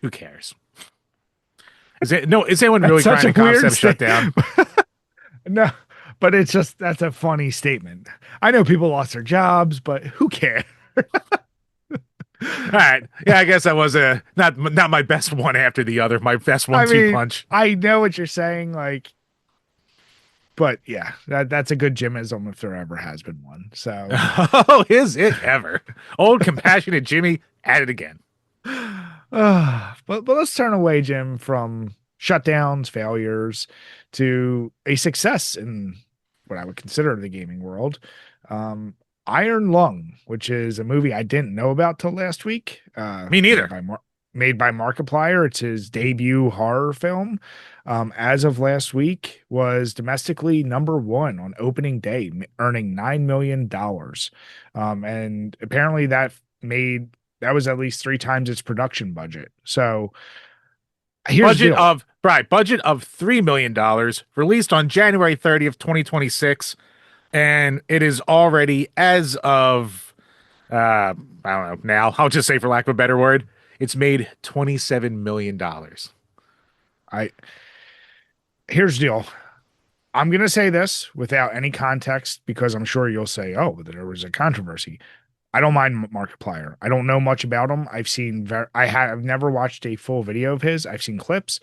Speaker 2: who cares? Is anyone
Speaker 1: That's
Speaker 2: really
Speaker 1: such
Speaker 2: trying
Speaker 1: a
Speaker 2: to
Speaker 1: weird
Speaker 2: concept shut
Speaker 1: state.
Speaker 2: down?
Speaker 1: No, but it's just that's a funny statement. I know people lost their jobs, but who cares?
Speaker 2: All right. Yeah, I guess that was a not my best one after the other, my best
Speaker 1: I
Speaker 2: one-two
Speaker 1: mean,
Speaker 2: punch.
Speaker 1: I know what you're saying. Like, but yeah, that's a good Jimism if there ever has been one. So,
Speaker 2: Oh, is it ever? Old compassionate Jimmy at it again.
Speaker 1: but let's turn away, Jim, from shutdowns, failures, to a success in what I would consider the gaming world. Um, Iron Lung, which is a movie I didn't know about till last week,
Speaker 2: Me neither.
Speaker 1: made by Markiplier. It's his debut horror film. As of last week, was domestically number one on opening day, earning $9 million. And apparently that was at least three times its production budget. So here's the deal.
Speaker 2: Budget of $3 million, released on January 30th, 2026, and it is already as of I don't know now. I'll just say for lack of a better word, it's made $27 million.
Speaker 1: I Here's the deal. I'm gonna say this without any context because I'm sure you'll say, "Oh, there was a controversy." I don't mind Markiplier. I don't know much about him. I have never watched a full video of his. I've seen clips.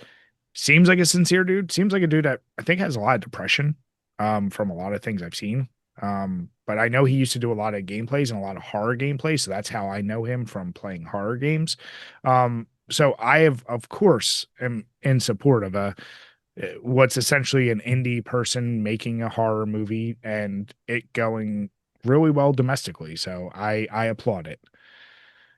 Speaker 1: Seems like a sincere dude. Seems like a dude that I think has a lot of depression, from a lot of things I've seen. But I know he used to do a lot of gameplays and a lot of horror gameplays, so that's how I know him from playing horror games. So I have, of course, am in support of a what's essentially an indie person making a horror movie and it going really well domestically. So I applaud it.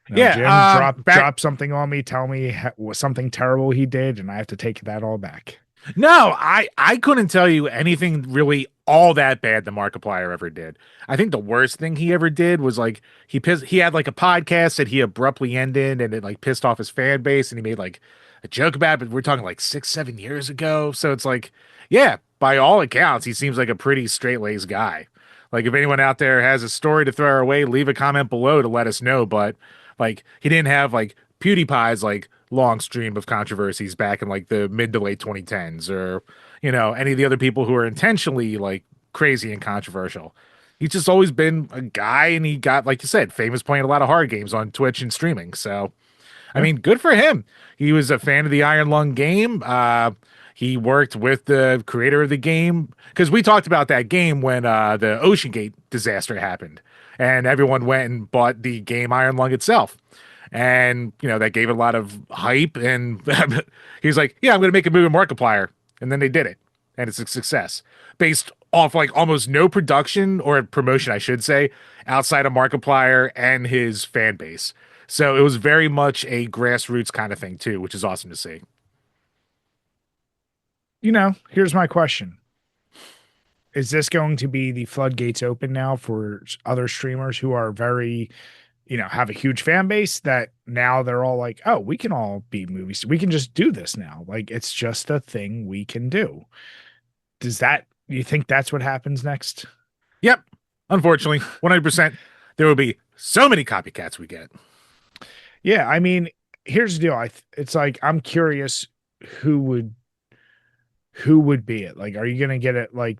Speaker 1: No, Jim,
Speaker 2: Yeah,
Speaker 1: drop something on me. Tell me something terrible he did, and I have to take that all back.
Speaker 2: no, I couldn't tell you anything really all that bad the Markiplier ever did. I think the worst thing he ever did was like he had like a podcast that he abruptly ended and it like pissed off his fan base and he made like a joke about it, but we're talking like 6, 7 years ago. So it's like, yeah, by all accounts, he seems like a pretty straight-laced guy. Like if anyone out there has a story to throw our way, leave a comment below to let us know. But like he didn't have like PewDiePie's like long stream of controversies back in like the mid to late 2010s, or any of the other people who are intentionally like crazy and controversial. He's just always been a guy, and he got, like you said, famous playing a lot of hard games on Twitch and streaming. So I
Speaker 1: Yeah.
Speaker 2: mean, good for him. He was a fan of the Iron Lung game. He worked with the creator of the game because we talked about that game when the Ocean Gate disaster happened, and everyone went and bought the game Iron Lung itself. And that gave it a lot of hype. And he was like, "Yeah, I'm going to make a movie with Markiplier," and then they did it, and it's a success based off like almost no production or promotion, I should say, outside of Markiplier and his fan base. So it was very much a grassroots kind of thing too, which is awesome to see.
Speaker 1: Here's my question. Is this going to be the floodgates open now for other streamers who are very, have a huge fan base that now they're all like, oh, we can all be movies. We can just do this now. Like it's just a thing we can do. You think that's what happens next?
Speaker 2: Yep. Unfortunately, 100%. There will be so many copycats we get.
Speaker 1: Yeah. I mean, here's the deal. It's like, I'm curious who would, who would be it? Like, are you going to get it like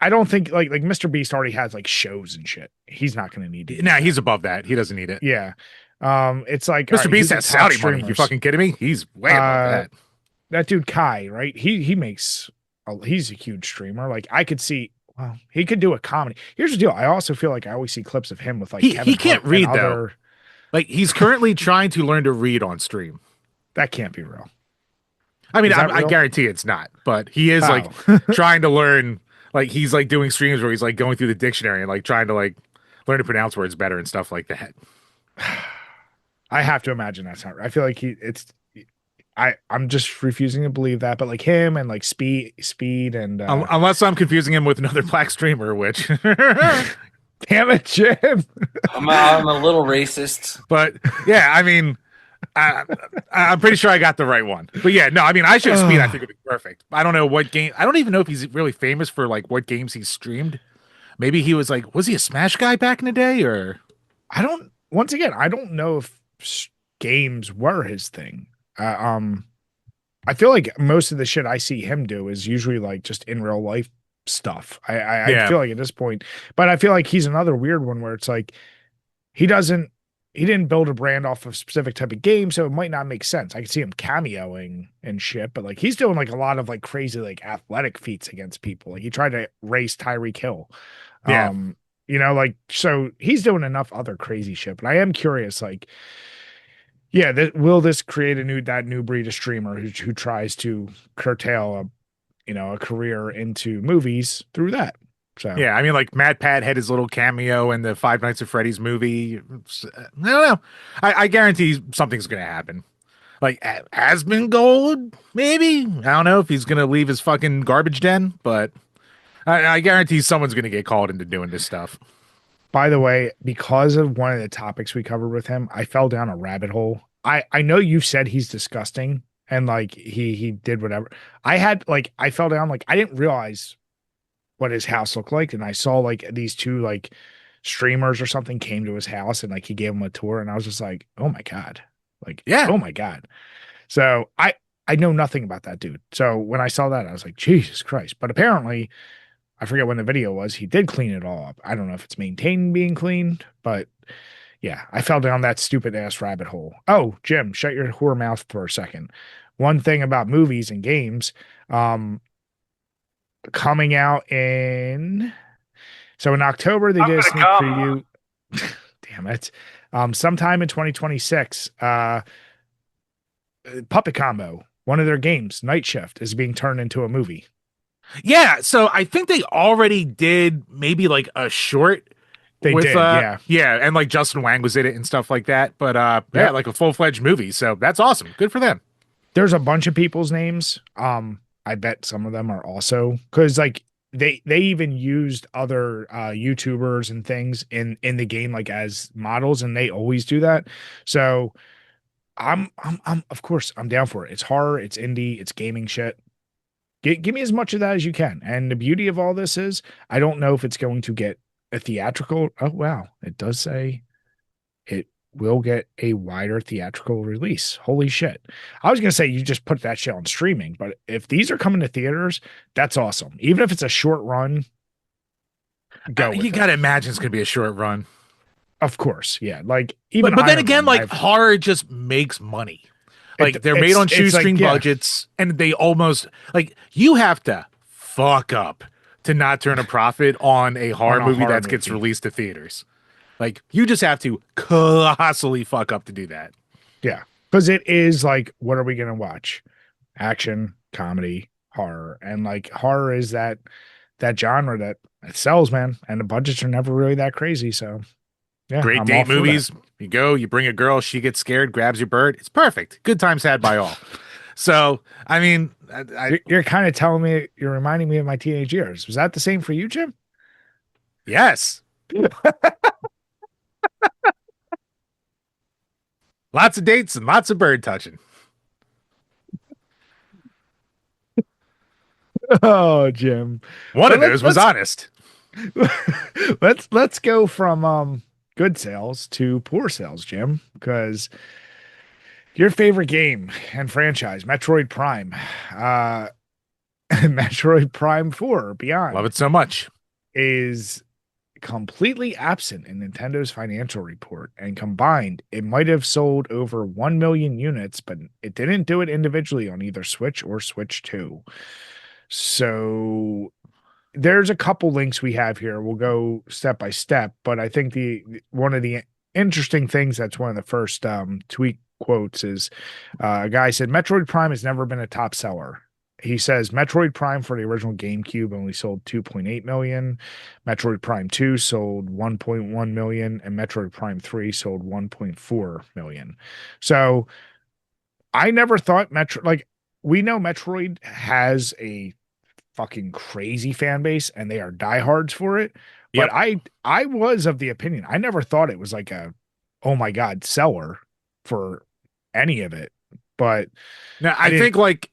Speaker 1: I don't think like Mr. Beast already has like shows and shit. He's not going to need to do
Speaker 2: Nah,
Speaker 1: that.
Speaker 2: he's above that. He doesn't need it.
Speaker 1: Yeah. It's like, all
Speaker 2: Mr.
Speaker 1: right,
Speaker 2: Beast
Speaker 1: who's the
Speaker 2: has
Speaker 1: top
Speaker 2: Saudi money. You
Speaker 1: streamers?
Speaker 2: fucking kidding me? He's way above
Speaker 1: Uh,
Speaker 2: that.
Speaker 1: that dude Kai, right? He makes he's a huge streamer. Like I could see, well, he could do a comedy. Here's the deal. I also feel like I always see clips of him with like
Speaker 2: He
Speaker 1: Kevin
Speaker 2: can't
Speaker 1: Hart and
Speaker 2: read though.
Speaker 1: other.
Speaker 2: Like he's currently trying to learn to read on stream.
Speaker 1: That can't be real.
Speaker 2: I mean,
Speaker 1: Is that
Speaker 2: I
Speaker 1: real?
Speaker 2: guarantee it's not, but he is like
Speaker 1: Oh,
Speaker 2: trying to learn. Like he's like doing streams where he's like going through the dictionary and like trying to like learn to pronounce words better and stuff like that.
Speaker 1: I have to imagine that's not. I feel like I'm just refusing to believe that. But like him and like speed and
Speaker 2: Unless I'm confusing him with another black streamer, which.
Speaker 1: damn it, Jim.
Speaker 3: I'm a little racist.
Speaker 2: But yeah, I mean, I'm pretty sure I got the right one. But yeah, no, I mean, I should speed. I think would be perfect. I don't know what game. I don't even know if he's really famous for like what games he's streamed. Maybe he was like, was he a Smash guy back in the day, or
Speaker 1: I don't. Once again, I don't know if games were his thing. Uh, um, I feel like most of the shit I see him do is usually like just in real life stuff. I
Speaker 2: yeah,
Speaker 1: feel like at this point, but I feel like he's another weird one where it's like he doesn't he didn't build a brand off of a specific type of game, so it might not make sense. I can see him cameoing and shit, but like he's doing like a lot of like crazy like athletic feats against people. Like he tried to race Tyreek Hill.
Speaker 2: Yeah.
Speaker 1: Um, like so he's doing enough other crazy shit. But I am curious, like, yeah, will this create that new breed of streamer who tries to curtail a career into movies through that? So
Speaker 2: Yeah, I mean, like Matt Pat had his little cameo in the Five Nights at Freddy's movie. I don't know. I guarantee something's going to happen. Like has been gold, maybe. I don't know if he's going to leave his fucking garbage den, but I guarantee someone's going to get called into doing this stuff.
Speaker 1: by the way, because of one of the topics we covered with him, I fell down a rabbit hole. I know you said he's disgusting and like he did whatever. I fell down like I didn't realize what his house looked like, and I saw like these two like streamers or something came to his house and like he gave him a tour, and I was just like, oh my god, like
Speaker 2: Yeah.
Speaker 1: oh my god. So I know nothing about that dude. So when I saw that, I was like, Jesus Christ. But apparently I forget when the video was. He did clean it all up. I don't know if it's maintained being cleaned, but yeah, I fell down that stupid ass rabbit hole. Oh, Jim, shut your whore mouth for a second. One thing about movies and games, um, coming out in October they
Speaker 3: I'm
Speaker 1: did a
Speaker 3: gonna
Speaker 1: sneak
Speaker 3: come.
Speaker 1: preview. Damn it. Sometime in 2026, Puppet Combo, one of their games, Night Shift, is being turned into a movie.
Speaker 2: Yeah, so I think they already did maybe like a short
Speaker 1: They
Speaker 2: with
Speaker 1: did, yeah.
Speaker 2: yeah, and like Justin Wang was in it and stuff like that, but yeah,
Speaker 1: Yep.
Speaker 2: like a full-fledged movie. So that's awesome. Good for them.
Speaker 1: There's a bunch of people's names. I bet some of them are also because like they even used other YouTubers and things in the game like as models, and they always do that. So I'm of course I'm down for it. It's horror, it's indie, it's gaming shit. Give me as much of that as you can. And the beauty of all this is I don't know if it's going to get a theatrical. Oh wow, it does say it will get a wider theatrical release. Holy shit. I was going to say you just put that shit on streaming, but if these are coming to theaters, that's awesome. Even if it's a short run, go
Speaker 2: You
Speaker 1: with it.
Speaker 2: got to imagine it's going to be a short run.
Speaker 1: Of course. Yeah. Like even
Speaker 2: But then
Speaker 1: Iron
Speaker 2: again,
Speaker 1: Man,
Speaker 2: like horror just makes money. Like they're made on
Speaker 1: it's like,
Speaker 2: shoestring
Speaker 1: yeah,
Speaker 2: budgets, and they almost like you have to fuck up to not turn a profit on a
Speaker 1: on
Speaker 2: horror
Speaker 1: a
Speaker 2: movie
Speaker 1: horror
Speaker 2: that gets
Speaker 1: movie.
Speaker 2: released to theaters. Like you just have to colossally fuck up to do that.
Speaker 1: Yeah. Because it is like, what are we going to watch? Action, comedy, horror. And like horror is that genre that it sells, man. And the budgets are never really that crazy. So yeah,
Speaker 2: Great
Speaker 1: I'm all
Speaker 2: date
Speaker 1: for that.
Speaker 2: movies. You go, you bring a girl, she gets scared, grabs your bird. It's perfect. Good times had by all. So, I mean,
Speaker 1: You're kind of telling me, you're reminding me of my teenage years. Was that the same for you, Jim?
Speaker 2: yes, lots of dates and lots of bird touching.
Speaker 1: Oh, Jim.
Speaker 2: One
Speaker 1: But
Speaker 2: of those was honest.
Speaker 1: let's go from good sales to poor sales, Jim, because your favorite game and franchise, Metroid Prime, uh Metroid Prime 4 or
Speaker 2: Love
Speaker 1: Beyond,
Speaker 2: it so much.
Speaker 1: is completely absent in Nintendo's financial report, and combined it might have sold over 1 million units, but it didn't do it individually on either Switch or Switch 2. So there's a couple links we have here. We'll go step by step, but I think the one of the interesting things that's one of the first tweet quotes is a guy said Metroid Prime has never been a top seller. He says Metroid Prime for the original GameCube only sold 2.8 million. Metroid Prime 2 sold 1.1 million, and Metroid Prime 3 sold 1.4 million. So I never thought Metro like we know Metroid has a fucking crazy fan base and they are diehards for it. But
Speaker 2: Yep.
Speaker 1: I was of the opinion. I never thought it was like a oh my god seller for any of it. But
Speaker 2: Now,
Speaker 1: I
Speaker 2: I
Speaker 1: didn't
Speaker 2: think like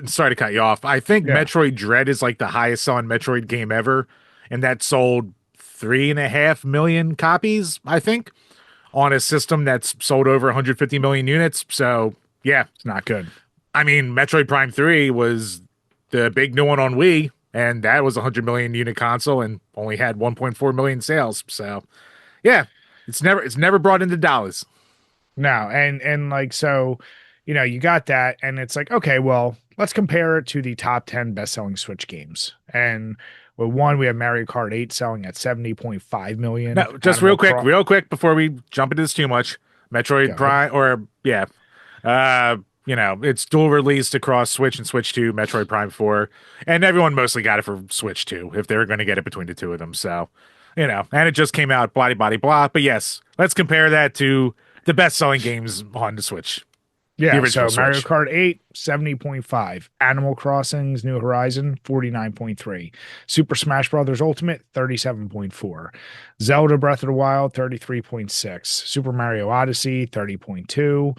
Speaker 2: sorry to cut you off. I think
Speaker 1: yeah.
Speaker 2: Metroid Dread is like the highest selling Metroid game ever, and that sold 3.5 million copies, I think, on a system that's sold over 150 million units. So yeah,
Speaker 1: It's not good.
Speaker 2: I mean, Metroid Prime 3 was the big new one on Wii, and that was a 100 million unit console and only had 1.4 million sales. So, yeah. It's never brought into dollars.
Speaker 1: No, and like so, you got that, and it's like, okay, well, let's compare it to the top 10 best-selling Switch games. And with one, we have Mario Kart 8 selling at 70.5 million.
Speaker 2: No, just
Speaker 1: Animal Cross,
Speaker 2: real quick before we jump into this too much.
Speaker 1: go
Speaker 2: Metroid
Speaker 1: ahead.
Speaker 2: Prime, or yeah, it's dual released across Switch and Switch 2, Metroid Prime 4, and everyone mostly got it for Switch 2 if they were going to get it between the two of them. So, and it just came out, blah blah blah. But yes, let's compare that to the best-selling games on the Switch, the
Speaker 1: Yeah,
Speaker 2: original
Speaker 1: so Mario
Speaker 2: Switch.
Speaker 1: Kart 8, 70.5. Animal Crossing's New Horizon, 49.3. Super Smash Bros. Ultimate, 37.4. Zelda Breath of the Wild, 33.6. Super Mario Odyssey, 30.2.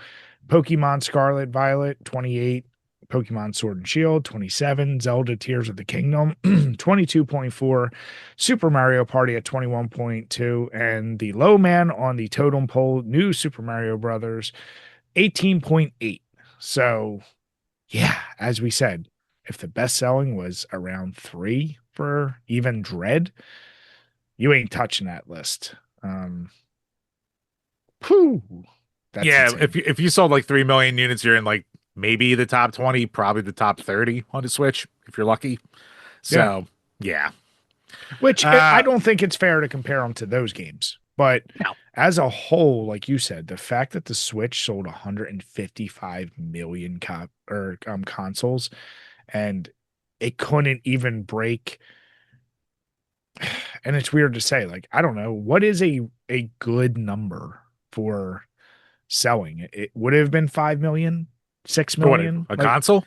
Speaker 1: Pokemon Scarlet Violet, 28. Pokemon Sword and Shield, 27. Zelda Tears of the Kingdom, 22.4. Super Mario Party at 21.2. And the low man on the totem pole, New Super Mario Brothers, 18.8. So, yeah, as we said, if the best selling was around 3 for even Dread, you ain't touching that list. Whew, that's
Speaker 2: Yeah,
Speaker 1: insane.
Speaker 2: if you sold like 3 million units, you're in like maybe the top 20, probably the top 30 on the Switch if you're lucky.
Speaker 1: Yeah.
Speaker 2: So yeah.
Speaker 1: Which I
Speaker 2: Uh,
Speaker 1: don't think it's fair to compare them to those games. But
Speaker 2: no,
Speaker 1: as a whole, like you said, the fact that the Switch sold 155 million consoles and it couldn't even break, and it's weird to say, like, I don't know, what is a good number for selling? It would have been 5 million, six
Speaker 2: for what,
Speaker 1: million,
Speaker 2: a
Speaker 1: like,
Speaker 2: console?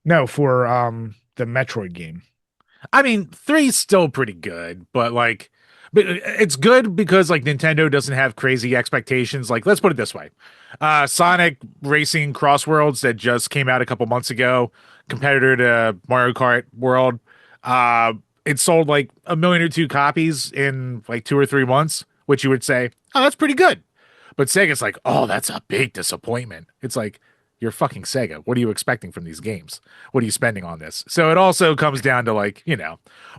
Speaker 1: no, for the Metroid game.
Speaker 2: I mean, three's still pretty good, but it's good because like Nintendo doesn't have crazy expectations. Like, let's put it this way: Sonic Racing Crossworlds that just came out a couple months ago, competitor to Mario Kart World, uh, it sold like a million or two copies in like 2 or 3 months, which you would say, oh, that's pretty good. But Sega's like, oh, that's a big disappointment. It's like, you're fucking Sega. What are you expecting from these games? What are you spending on this? So it also comes down to like,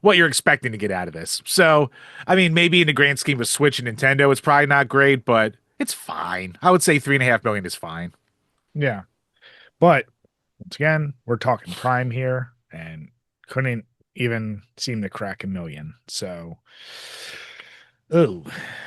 Speaker 2: what you're expecting to get out of this. So, I mean, maybe in the grand scheme of Switch and Nintendo, it's probably not great, but it's fine. I would say 3.5 million is fine.
Speaker 1: Yeah. But once again, we're talking Prime here and couldn't even seem to crack a million. So, oh,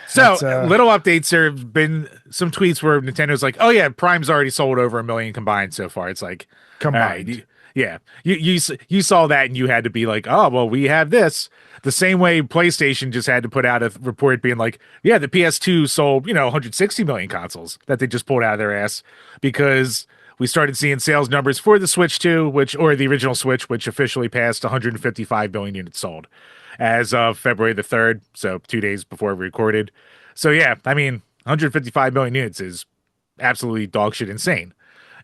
Speaker 2: So,
Speaker 1: that's
Speaker 2: little updates. There have been some tweets where Nintendo's like, "Oh yeah, Prime's already sold over 1 million combined so far." It's like, all right,
Speaker 1: combined.
Speaker 2: yeah, you saw that and you had to be like, "Oh well, we have this." The same way PlayStation just had to put out a report being like, "Yeah, the PS2 sold 160 million consoles that they just pulled out of their ass because." We started seeing sales numbers for the Switch 2, or the original Switch, which officially passed 155 million units sold as of February the 3rd, so 2 days before we recorded. So yeah, I mean, 155 million units is absolutely dog shit insane.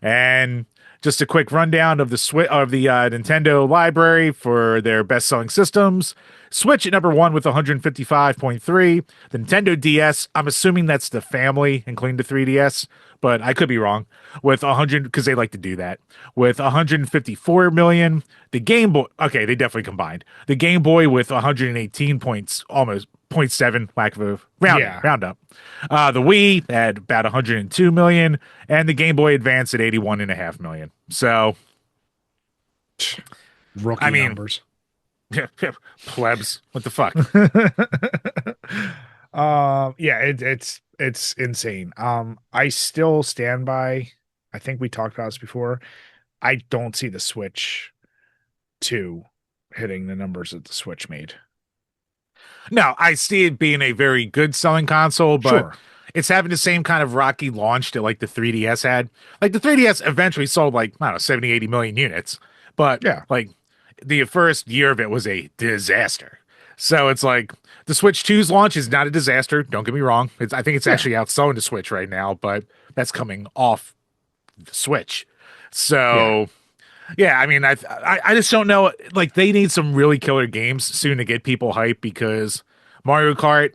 Speaker 2: And just a quick rundown of the Nintendo library for their best-selling systems. Switch at number one with 155.3. The Nintendo DS, I'm assuming that's the family, including the 3DS, but I could be wrong. With 100, because they like to do that. With 154 million. The Game Boy, okay, they definitely combined. The Game Boy with 118 points, almost zero point 0.7, lack of a
Speaker 1: Yeah.
Speaker 2: round up. The Wii at about 102 million, and the Game Boy Advance at 81.5 million. So, I
Speaker 1: Rookie
Speaker 2: mean,
Speaker 1: numbers.
Speaker 2: plebs, what the fuck?
Speaker 1: Yeah, it's insane. I still stand by, I think we talked about this before. I don't see the Switch 2 hitting the numbers that the Switch made.
Speaker 2: No, I see it being a very good selling console, but
Speaker 1: Sure.
Speaker 2: it's having the same kind of rocky launch that like the 3DS had. Like the 3DS eventually sold like, I don't know, 70, 80 million units, but
Speaker 1: Yeah.
Speaker 2: like the first year of it was a disaster. So it's like the Switch 2's launch is not a disaster. Don't get me wrong. I think it's
Speaker 1: Yeah.
Speaker 2: actually outselling the Switch right now, but that's coming off the Switch.
Speaker 1: Yeah.
Speaker 2: So yeah, I mean, I just don't know. Like, they need some really killer games soon to get people hyped because Mario Kart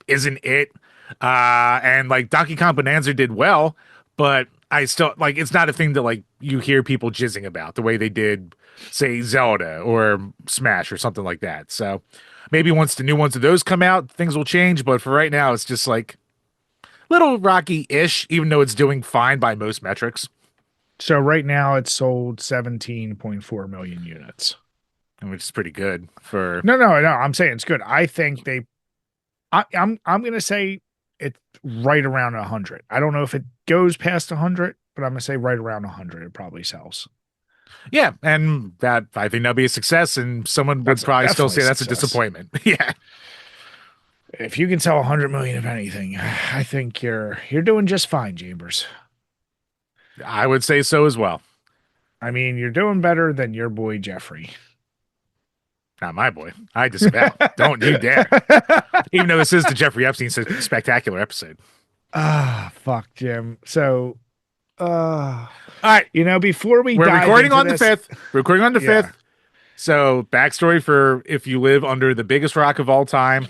Speaker 2: isn't it. And like Donkey Kong Bonanza did well, but I still like it's not a thing that like you hear people jizzing about the way they did, say, Zelda or Smash or something like that. So maybe once the new ones of those come out, things will change. But for right now, it's just like. little rocky-ish, even though it's doing fine by most metrics,
Speaker 1: So right now it's sold 17.4 million units.
Speaker 2: which is pretty good for.
Speaker 1: No. I'm saying it's good. I think I'm gonna say it's right around 100. I don't know if it goes past 100, but I'm gonna say right around 100. It probably sells.
Speaker 2: Yeah, and that I think that'll be a success, and someone would
Speaker 1: That's
Speaker 2: probably still
Speaker 1: definitely
Speaker 2: say
Speaker 1: a
Speaker 2: that's a
Speaker 1: success.
Speaker 2: disappointment. Yeah,
Speaker 1: If you can sell 100 million of anything, I think you're doing just fine, Chambers.
Speaker 2: I would say so as well.
Speaker 1: I mean, you're doing better than your boy Jeffrey.
Speaker 2: Not my boy. I disavow. Don't you dare. Even though this is the Jeffrey Epstein spectacular episode.
Speaker 1: Fuck, Jim. So, uh,
Speaker 2: All right,
Speaker 1: before we
Speaker 2: we're
Speaker 1: dive
Speaker 2: recording
Speaker 1: into
Speaker 2: on the
Speaker 1: this,
Speaker 2: 5th. Recording on the
Speaker 1: yeah,
Speaker 2: 5th. So, backstory for if you live under the biggest rock of all time,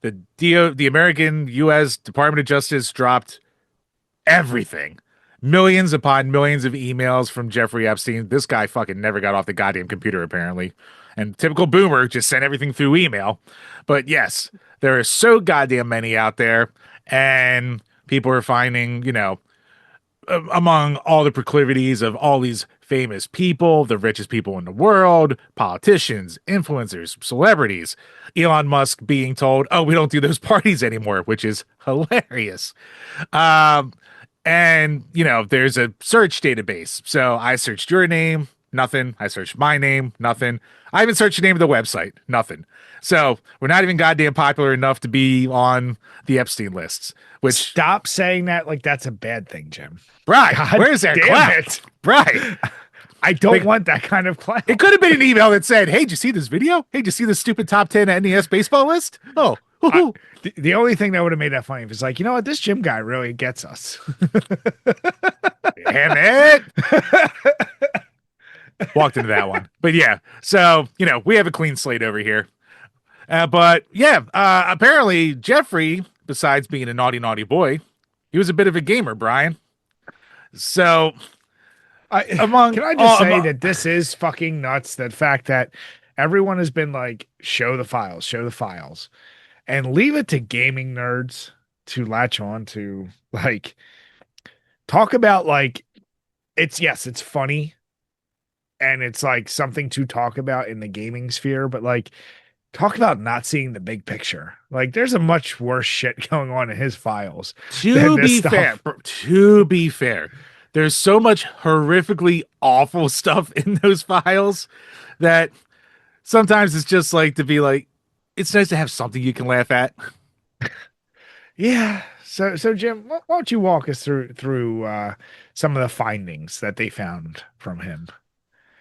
Speaker 2: the American U.S. Department of Justice dropped everything. Millions upon millions of emails from Jeffrey Epstein. This guy fucking never got off the goddamn computer, apparently. And typical boomer just sent everything through email. But yes, there are so goddamn many out there. And people are finding, among all the proclivities of all these famous people, the richest people in the world, politicians, influencers, celebrities, Elon Musk being told, oh, we don't do those parties anymore, which is hilarious. Um, and, there's a search database. So I searched your name, nothing. I searched my name, nothing. I even searched the name of the website, nothing. So we're not even goddamn popular enough to be on the Epstein lists, which,
Speaker 1: stop saying that like that's a bad thing, Jim.
Speaker 2: right,
Speaker 1: God
Speaker 2: where's that
Speaker 1: damn
Speaker 2: clout?
Speaker 1: it.
Speaker 2: Right.
Speaker 1: I don't
Speaker 2: Like,
Speaker 1: want that kind of clown.
Speaker 2: it could have been an email that said, hey, did you see this video? Hey, did you see the stupid top 10 NES baseball list? Oh,
Speaker 1: I,
Speaker 2: woohoo.
Speaker 1: the only thing that would have made that funny was like, you know what, this Jim guy really gets us.
Speaker 2: Damn it. Walked into that one. But yeah, so, we have a clean slate over here. But yeah, apparently Jeffrey, besides being a naughty, naughty boy, he was a bit of a gamer, Brian. So
Speaker 1: Can
Speaker 2: among
Speaker 1: I just
Speaker 2: all,
Speaker 1: say that this is fucking nuts? That fact that everyone has been like, show the files, and leave it to gaming nerds to latch on to, like, talk about, like, it's funny and it's like something to talk about in the gaming sphere, but like, talk about not seeing the big picture. Like, there's a much worse shit going on in his files than
Speaker 2: to
Speaker 1: this
Speaker 2: be fair,
Speaker 1: stuff.
Speaker 2: to be fair, there's so much horrifically awful stuff in those files that sometimes it's just like to be like, it's nice to have something you can laugh at.
Speaker 1: Yeah. So Jim, why don't you walk us through some of the findings that they found from him?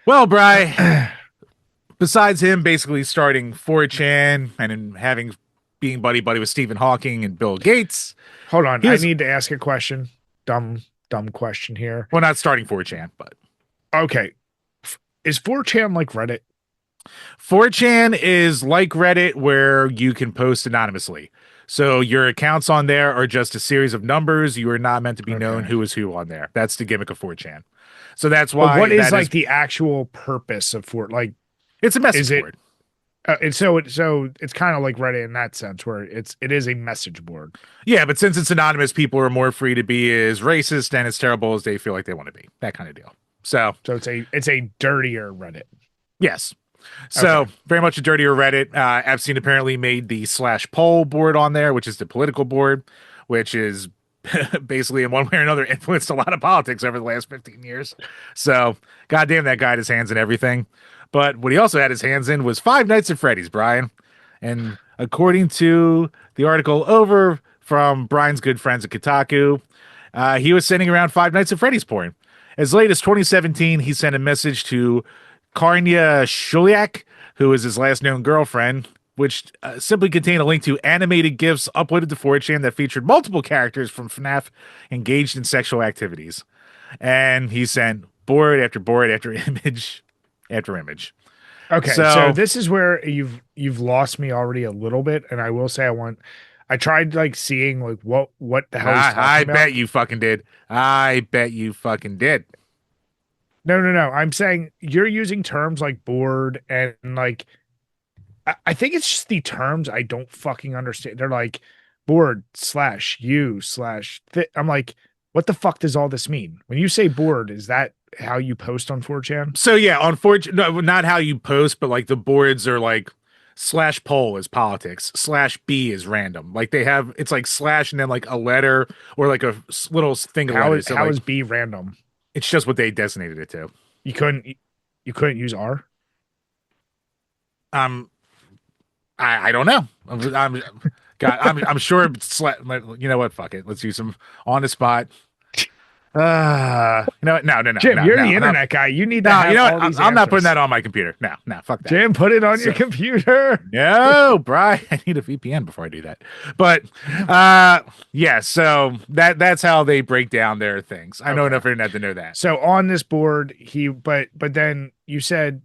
Speaker 2: Well, Bry, besides him basically starting 4chan and then having being buddy buddy with Stephen Hawking and Bill Gates,
Speaker 1: Hold on,
Speaker 2: he
Speaker 1: I
Speaker 2: was
Speaker 1: need to ask a question. Dumb question here.
Speaker 2: well not starting 4chan, but
Speaker 1: Okay, is 4chan like Reddit?
Speaker 2: 4chan is like Reddit where you can post anonymously. So your accounts on there are just a series of numbers. You are not meant to be known
Speaker 1: Okay,
Speaker 2: who is who on there. That's the gimmick of 4chan. So that's
Speaker 1: but what
Speaker 2: why
Speaker 1: is
Speaker 2: that is
Speaker 1: like the actual purpose of Fort? Like,
Speaker 2: it's a
Speaker 1: is
Speaker 2: message
Speaker 1: it?
Speaker 2: board.
Speaker 1: So it's kind of like Reddit in that sense, where it is a message board.
Speaker 2: Yeah, but since it's anonymous, people are more free to be as racist and as terrible as they feel like they want to be. That kind of deal. So
Speaker 1: So it's a dirtier Reddit.
Speaker 2: yes. So
Speaker 1: Okay.
Speaker 2: very much a dirtier Reddit. Epstein apparently made the slash poll board on there, which is the political board, which is basically in one way or another influenced a lot of politics over the last 15 years. So goddamn, that guy had his hands in everything. But what he also had his hands in was Five Nights at Freddy's, Brian. And according to the article over from Brian's good friends at Kotaku, he was sending around Five Nights at Freddy's porn. As late as 2017, he sent a message to Karnia Shuliak, who is his last known girlfriend, which simply contained a link to animated GIFs uploaded to 4chan that featured multiple characters from FNAF engaged in sexual activities. And he sent board after image after image.
Speaker 1: Okay, so
Speaker 2: So
Speaker 1: this is where you've lost me already a little bit, and I will say I tried like seeing like what the hell he's
Speaker 2: I
Speaker 1: talking about.
Speaker 2: bet you fucking did. I bet you fucking did.
Speaker 1: No. I'm saying you're using terms like board and like I think it's just the terms I don't fucking understand. They're like board slash you slash I'm like, what the fuck does all this mean? When you say board, is that how you post on 4chan?
Speaker 2: So yeah, unfortunately, no, not how you post, but like the boards are like slash poll is politics, slash B is random. Like they have it's like slash and then like a letter or like a little thing of letters. So
Speaker 1: How
Speaker 2: like
Speaker 1: is B random?
Speaker 2: it's just what they designated it to.
Speaker 1: You couldn't you couldn't use R?
Speaker 2: Um, I don't know. God, I'm sure. You know what? Fuck it. Let's use some on the spot. You know what? No, no, no,
Speaker 1: Jim,
Speaker 2: no,
Speaker 1: you're
Speaker 2: no.
Speaker 1: the
Speaker 2: I'm not,
Speaker 1: internet guy. You need to
Speaker 2: no, you
Speaker 1: have
Speaker 2: know what?
Speaker 1: all these
Speaker 2: I'm not putting
Speaker 1: answers.
Speaker 2: that on my computer. No, no, fuck that.
Speaker 1: Jim, put it on your
Speaker 2: So,
Speaker 1: computer.
Speaker 2: no, Brian, I need a VPN before I do that. But yeah, so that's how they break down their things. I know
Speaker 1: Okay.
Speaker 2: enough internet to know that.
Speaker 1: So on this board, but then you said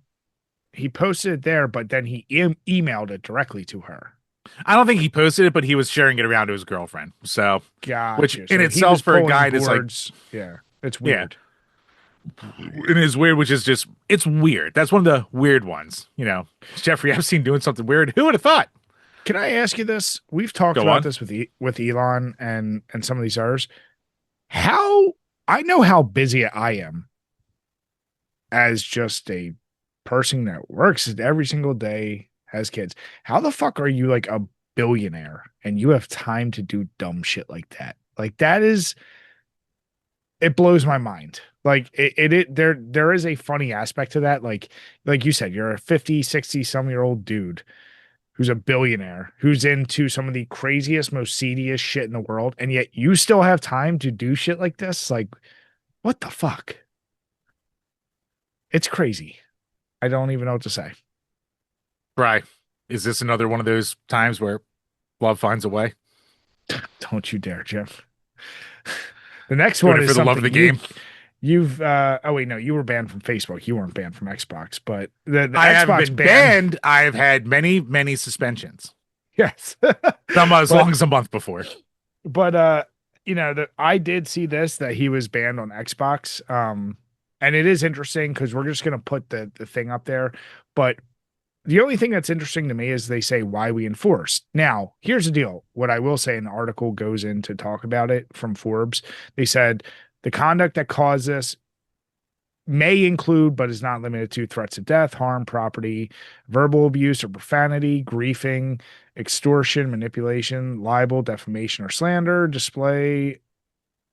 Speaker 1: he posted it there, but then he emailed it directly to her.
Speaker 2: I don't think he posted it, but he was sharing it around to his girlfriend. So, which
Speaker 1: Gotcha.
Speaker 2: in
Speaker 1: So he was
Speaker 2: itself for a
Speaker 1: pulling
Speaker 2: guy that's like,
Speaker 1: boards. Yeah, it's
Speaker 2: yeah,
Speaker 1: weird.
Speaker 2: it is weird, which is just it's weird. That's one of the weird ones. You know, Jeffrey Epstein doing something weird. Who would have thought?
Speaker 1: Can I ask you this? We've talked
Speaker 2: Go
Speaker 1: about
Speaker 2: on.
Speaker 1: this with Elon and some of these others. How I know how busy I am as just a person that works every single day, has kids. How the fuck are you like a billionaire and you have time to do dumb shit like that? Like that is it blows my mind. Like there is a funny aspect to that. Like you said, you're a 50, 60 some year old dude who's a billionaire, who's into some of the craziest, most seediest shit in the world, and yet you still have time to do shit like this. Like, what the fuck? It's crazy. I don't even know what to say.
Speaker 2: Right. Is this another one of those times where love finds a way?
Speaker 1: Don't you dare, Jim. The next
Speaker 2: Doing
Speaker 1: one
Speaker 2: it
Speaker 1: is
Speaker 2: for the love of
Speaker 1: something
Speaker 2: the game.
Speaker 1: you've oh wait, no, you were banned from Facebook. You weren't banned from Xbox, but the
Speaker 2: I
Speaker 1: Xbox
Speaker 2: haven't been
Speaker 1: ban.
Speaker 2: banned. I've had many suspensions.
Speaker 1: Yes.
Speaker 2: Some as
Speaker 1: But
Speaker 2: long as a month before.
Speaker 1: you know, I did see this that he was banned on Xbox. And it is interesting because we're just gonna put the thing up there. But the only thing that's interesting to me is they say why we enforce. Now, here's the deal. What I will say, and the article goes in to talk about it from Forbes. They said the conduct that caused this may include, but is not limited to, threats of death, harm, property, verbal abuse or profanity, griefing, extortion, manipulation, libel, defamation or slander, display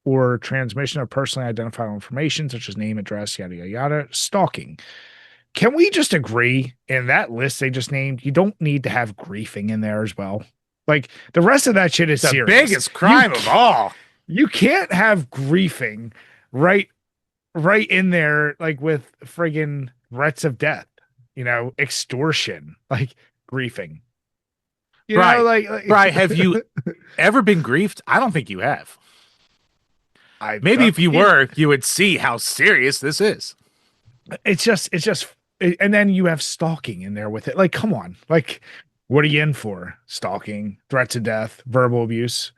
Speaker 1: or transmission of personally identifiable information such as name, address, yada, yada, yada, stalking. Can we just agree in that list they just named, you don't need to have griefing in there as well? Like the rest of that shit is
Speaker 2: The
Speaker 1: serious.
Speaker 2: biggest crime of all.
Speaker 1: You can't have griefing right in there, like with friggin' threats of death, you know, extortion, like griefing. You
Speaker 2: Right.
Speaker 1: know,
Speaker 2: Right. Have you ever been griefed? I don't think you have.
Speaker 1: I've
Speaker 2: Maybe
Speaker 1: done,
Speaker 2: if you were, you would see how serious this is.
Speaker 1: it's just, and then you have stalking in there with it. Like, come on, like, what are you in for? Stalking, threats of death, verbal abuse,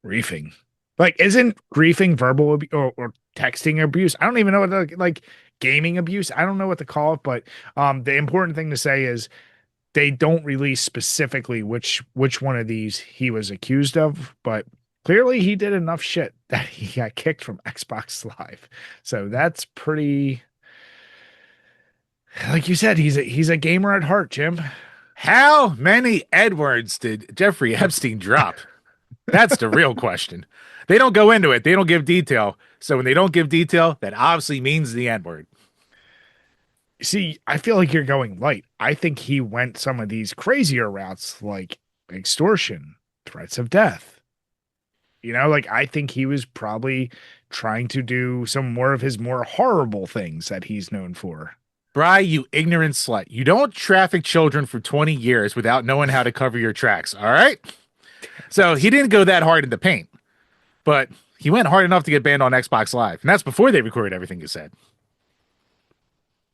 Speaker 1: griefing. Like, isn't griefing verbal or texting abuse? I don't even know what like gaming abuse. I don't know what to call it, but the important thing to say is they don't release specifically which one of these he was accused of, but clearly he did enough shit that he got kicked from Xbox Live. So that's pretty. Like you said, he's a gamer at heart, Jim.
Speaker 2: How many Edwards did Jeffrey Epstein drop? That's the real question. They don't go into it. They don't give detail. So when they don't give detail, that obviously means the N word.
Speaker 1: See, I feel like you're going light. I think he went some of these crazier routes like extortion, threats of death. You know, like I think he was probably trying to do some more of his more horrible things that he's known for.
Speaker 2: Bry, you ignorant slut. You don't traffic children for 20 years without knowing how to cover your tracks, all right? So he didn't go that hard in the paint, but he went hard enough to get banned on Xbox Live. And that's before they recorded everything you said.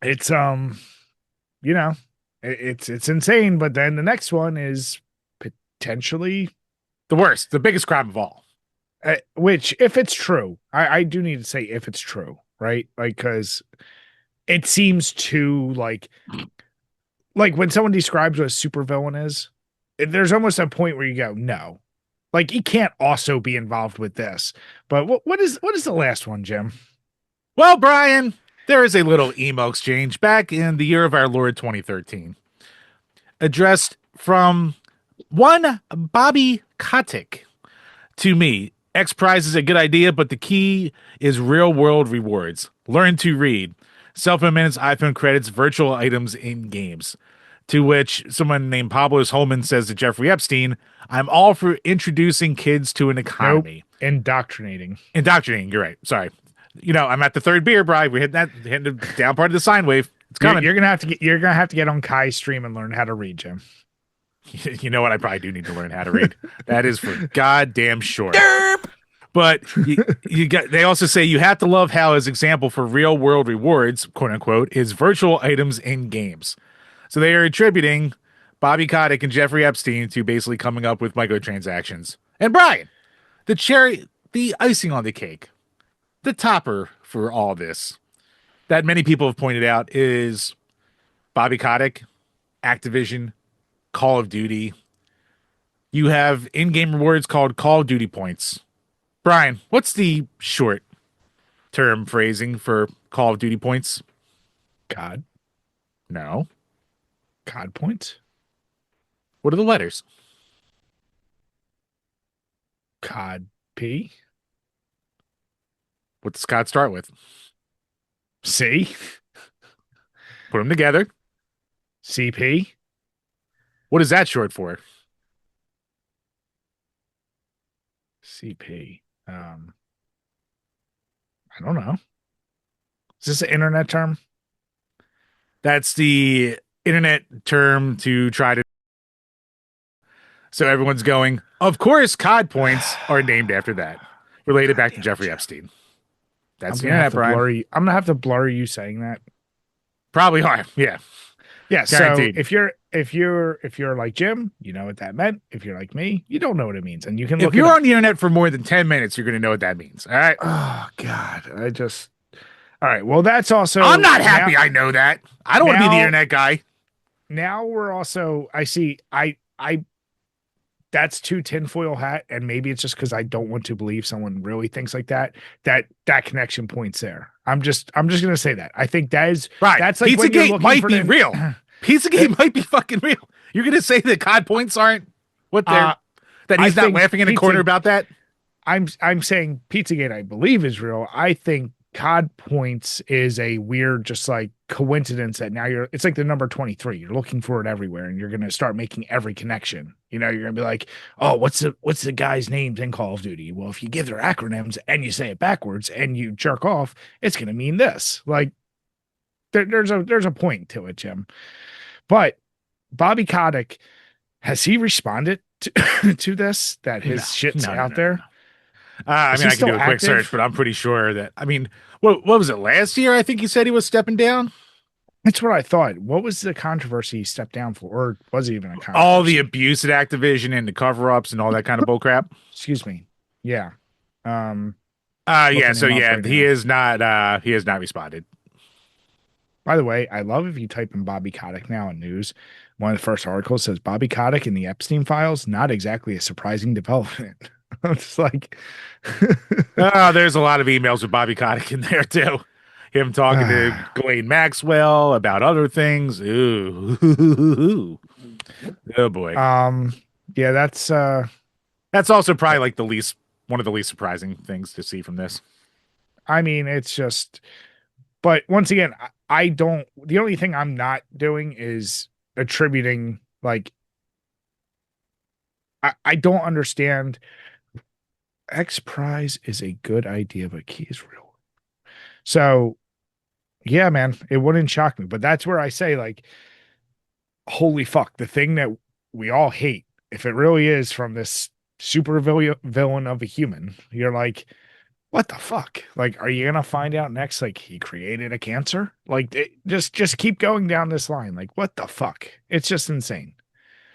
Speaker 1: It's you know, it's insane, but then the next one is potentially
Speaker 2: The worst, the biggest crime of all.
Speaker 1: which if it's true, I do need to say if it's true, right? Like because it seems too like when someone describes what a supervillain is, there's almost a point where you go, no. Like he can't also be involved with this. But what is the last one, Jim?
Speaker 2: Well, Brian, there is a little email exchange back in the year of our Lord 2013, addressed from one Bobby Kotick to me. X Prize is a good idea, but the key is real world rewards. Learn to read. Self-maintenance iPhone credits, virtual items in games. To which someone named Pablo Holman says to Jeffrey Epstein, I'm all for introducing kids to an
Speaker 1: Nope.
Speaker 2: economy.
Speaker 1: Indoctrinating.
Speaker 2: Indoctrinating, you're right. Sorry. I'm at the third beer, Brian. We're hitting the down part of the sine wave. It's
Speaker 1: You're,
Speaker 2: coming.
Speaker 1: you're gonna have to get on Kai's stream and learn how to read, Jim.
Speaker 2: You know what? I probably do need to learn how to read. That is for goddamn sure. But you got. They also say you have to love how his example for real world rewards, quote unquote, is virtual items in games. So they are attributing Bobby Kotick and Jeffrey Epstein to basically coming up with microtransactions. And Brian, the icing on the cake, the topper for all this, that many people have pointed out is Bobby Kotick, Activision, Call of Duty. You have in-game rewards called Call of Duty points. Brian, what's the short term phrasing for Call of Duty points?
Speaker 1: COD.
Speaker 2: No.
Speaker 1: COD points.
Speaker 2: What are the letters?
Speaker 1: COD P.
Speaker 2: What does COD start with?
Speaker 1: C.
Speaker 2: Put them together.
Speaker 1: CP.
Speaker 2: What is that short for?
Speaker 1: CP. I don't know. Is this an internet term?
Speaker 2: That's the internet term to try to. So everyone's going, of course, COD points are named after that. Related back to Jeffrey Epstein. That's the internet, Brian.
Speaker 1: I'm gonna have to blur you saying that.
Speaker 2: Probably are. Yeah.
Speaker 1: Yeah.
Speaker 2: Guaranteed.
Speaker 1: So if you're like Jim, you know what that meant. If you're like me, you don't know what it means, and you can
Speaker 2: If
Speaker 1: look.
Speaker 2: you're on the internet for more than 10 minutes, you're going to know what that means. All right.
Speaker 1: Oh God, All right. Well, that's also.
Speaker 2: I'm not happy. I know that. I don't want to be the internet guy.
Speaker 1: Now we're also. I see. I. That's too tinfoil hat, and maybe it's just because I don't want to believe someone really thinks like that. That connection point's there. I'm just gonna say that. I think that is
Speaker 2: right.
Speaker 1: That's like
Speaker 2: Pizzagate might be real. Pizzagate might be fucking real. You're gonna say that COD points aren't what they're that he's not laughing in a corner about that.
Speaker 1: I'm saying Pizzagate I believe is real. I think COD points is a weird, just like coincidence that now it's like the number 23. You're looking for it everywhere, and you're gonna start making every connection. You're gonna be like, oh, what's the guy's names in Call of Duty? Well, if you give their acronyms and you say it backwards and you jerk off, it's gonna mean this. Like there's a point to it, Jim. But Bobby Kotick, has he responded to this? That his shit's out there?
Speaker 2: I mean, I can do a quick search, but I'm pretty sure that. I mean, what was it last year? I think he said he was stepping down.
Speaker 1: That's what I thought. What was the controversy he stepped down for, or was it even a controversy?
Speaker 2: All the abuse at Activision and the cover-ups and all that kind of bullcrap.
Speaker 1: Excuse me. Yeah.
Speaker 2: Yeah. So yeah, he has not. He has not responded.
Speaker 1: By the way, I love if you type in Bobby Kotick now in news. One of the first articles says Bobby Kotick in the Epstein files. Not exactly a surprising development. I'm just like,
Speaker 2: there's a lot of emails with Bobby Kotick in there too. Him talking to Ghislaine Maxwell about other things. Ooh, oh boy.
Speaker 1: Yeah, that's
Speaker 2: also probably like one of the least surprising things to see from this.
Speaker 1: I mean, it's just, but once again, I don't. The only thing I'm not doing is attributing like. I don't understand. X Prize is a good idea, but key is real. So, yeah, man, it wouldn't shock me. But that's where I say, like, holy fuck, the thing that we all hate, if it really is from this super villain of a human, you're like, what the fuck? Like, are you gonna find out next? Like, he created a cancer? Like, just keep going down this line. Like, what the fuck? It's just insane.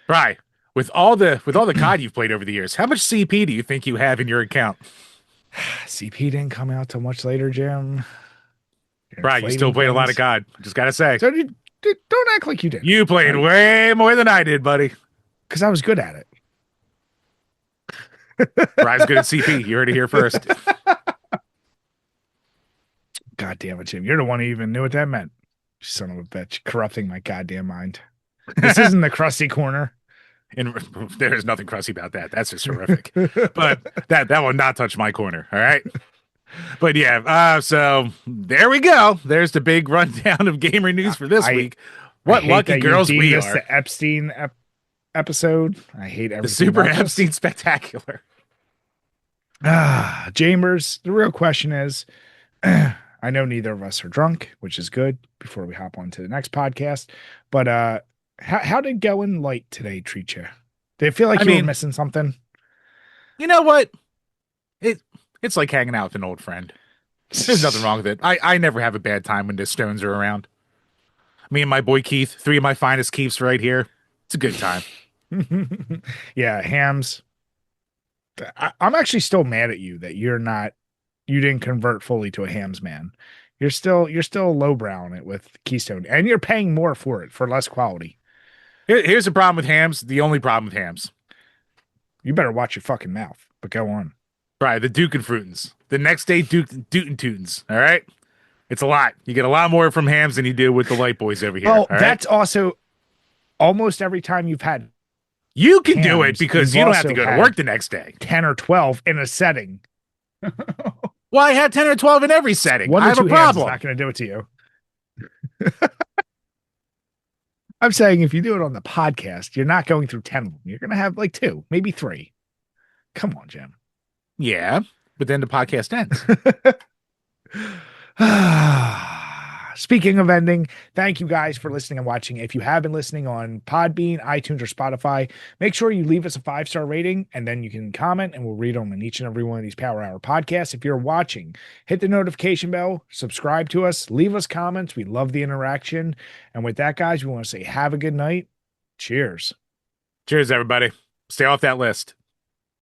Speaker 2: Right. With all the COD you've played over the years, how much CP do you think you have in your account?
Speaker 1: CP didn't come out till much later, Jim.
Speaker 2: Right, you still played a lot of COD. Just gotta say.
Speaker 1: So don't act like you did.
Speaker 2: You played way more than I did, buddy.
Speaker 1: Because I was good at it.
Speaker 2: Brian's good at CP. You heard it here first.
Speaker 1: God damn it, Jim. You're the one who even knew what that meant. Son of a bitch. Corrupting my goddamn mind. This isn't the crusty corner.
Speaker 2: And there's nothing crusty about that. That's just horrific. But that will not touch my corner. All right. But yeah, so there we go. There's the big rundown of gamer news for this week. What lucky girls we are.
Speaker 1: The Epstein episode. I hate everything.
Speaker 2: The Super Epstein Spectacular.
Speaker 1: Chambers, the real question is, I know neither of us are drunk, which is good before we hop on to the next podcast. But how did going light today treat you? Did it feel like you were missing something?
Speaker 2: You know what? It's like hanging out with an old friend. There's nothing wrong with it. I never have a bad time when the Stones are around. Me and my boy Keith, three of my finest Keiths right here. It's a good time.
Speaker 1: Yeah, Hams. I'm actually still mad at you that you didn't convert fully to a Hams man. You're still lowbrow on it with Keystone, and you're paying more for it for less quality.
Speaker 2: Here's the problem with Hams. The only problem with Hams.
Speaker 1: You better watch your fucking mouth. But go on.
Speaker 2: Right, the Duke and Frutons. The next day, Duke and Tutons. All right, it's a lot. You get a lot more from Hams than you do with the Light Boys over here.
Speaker 1: Oh, that's also almost every time you've had.
Speaker 2: You can do it because you don't have to go to work the next day.
Speaker 1: 10 or 12 in a setting.
Speaker 2: Well, I have 10 or 12 in every setting. I have a problem.
Speaker 1: I'm not going to do it to you. I'm saying if you do it on the podcast, you're not going through 10 of them. You're going to have like 2, maybe 3. Come on, Jim.
Speaker 2: Yeah, but then the podcast ends.
Speaker 1: Speaking of ending, thank you guys for listening and watching. If you have been listening on Podbean, iTunes, or Spotify, make sure you leave us a 5-star rating, and then you can comment, and we'll read them in each and every one of these Power Hour podcasts. If you're watching, hit the notification bell, subscribe to us, leave us comments. We love the interaction. And with that, guys, we want to say have a good night. Cheers.
Speaker 2: Cheers, everybody. Stay off that list.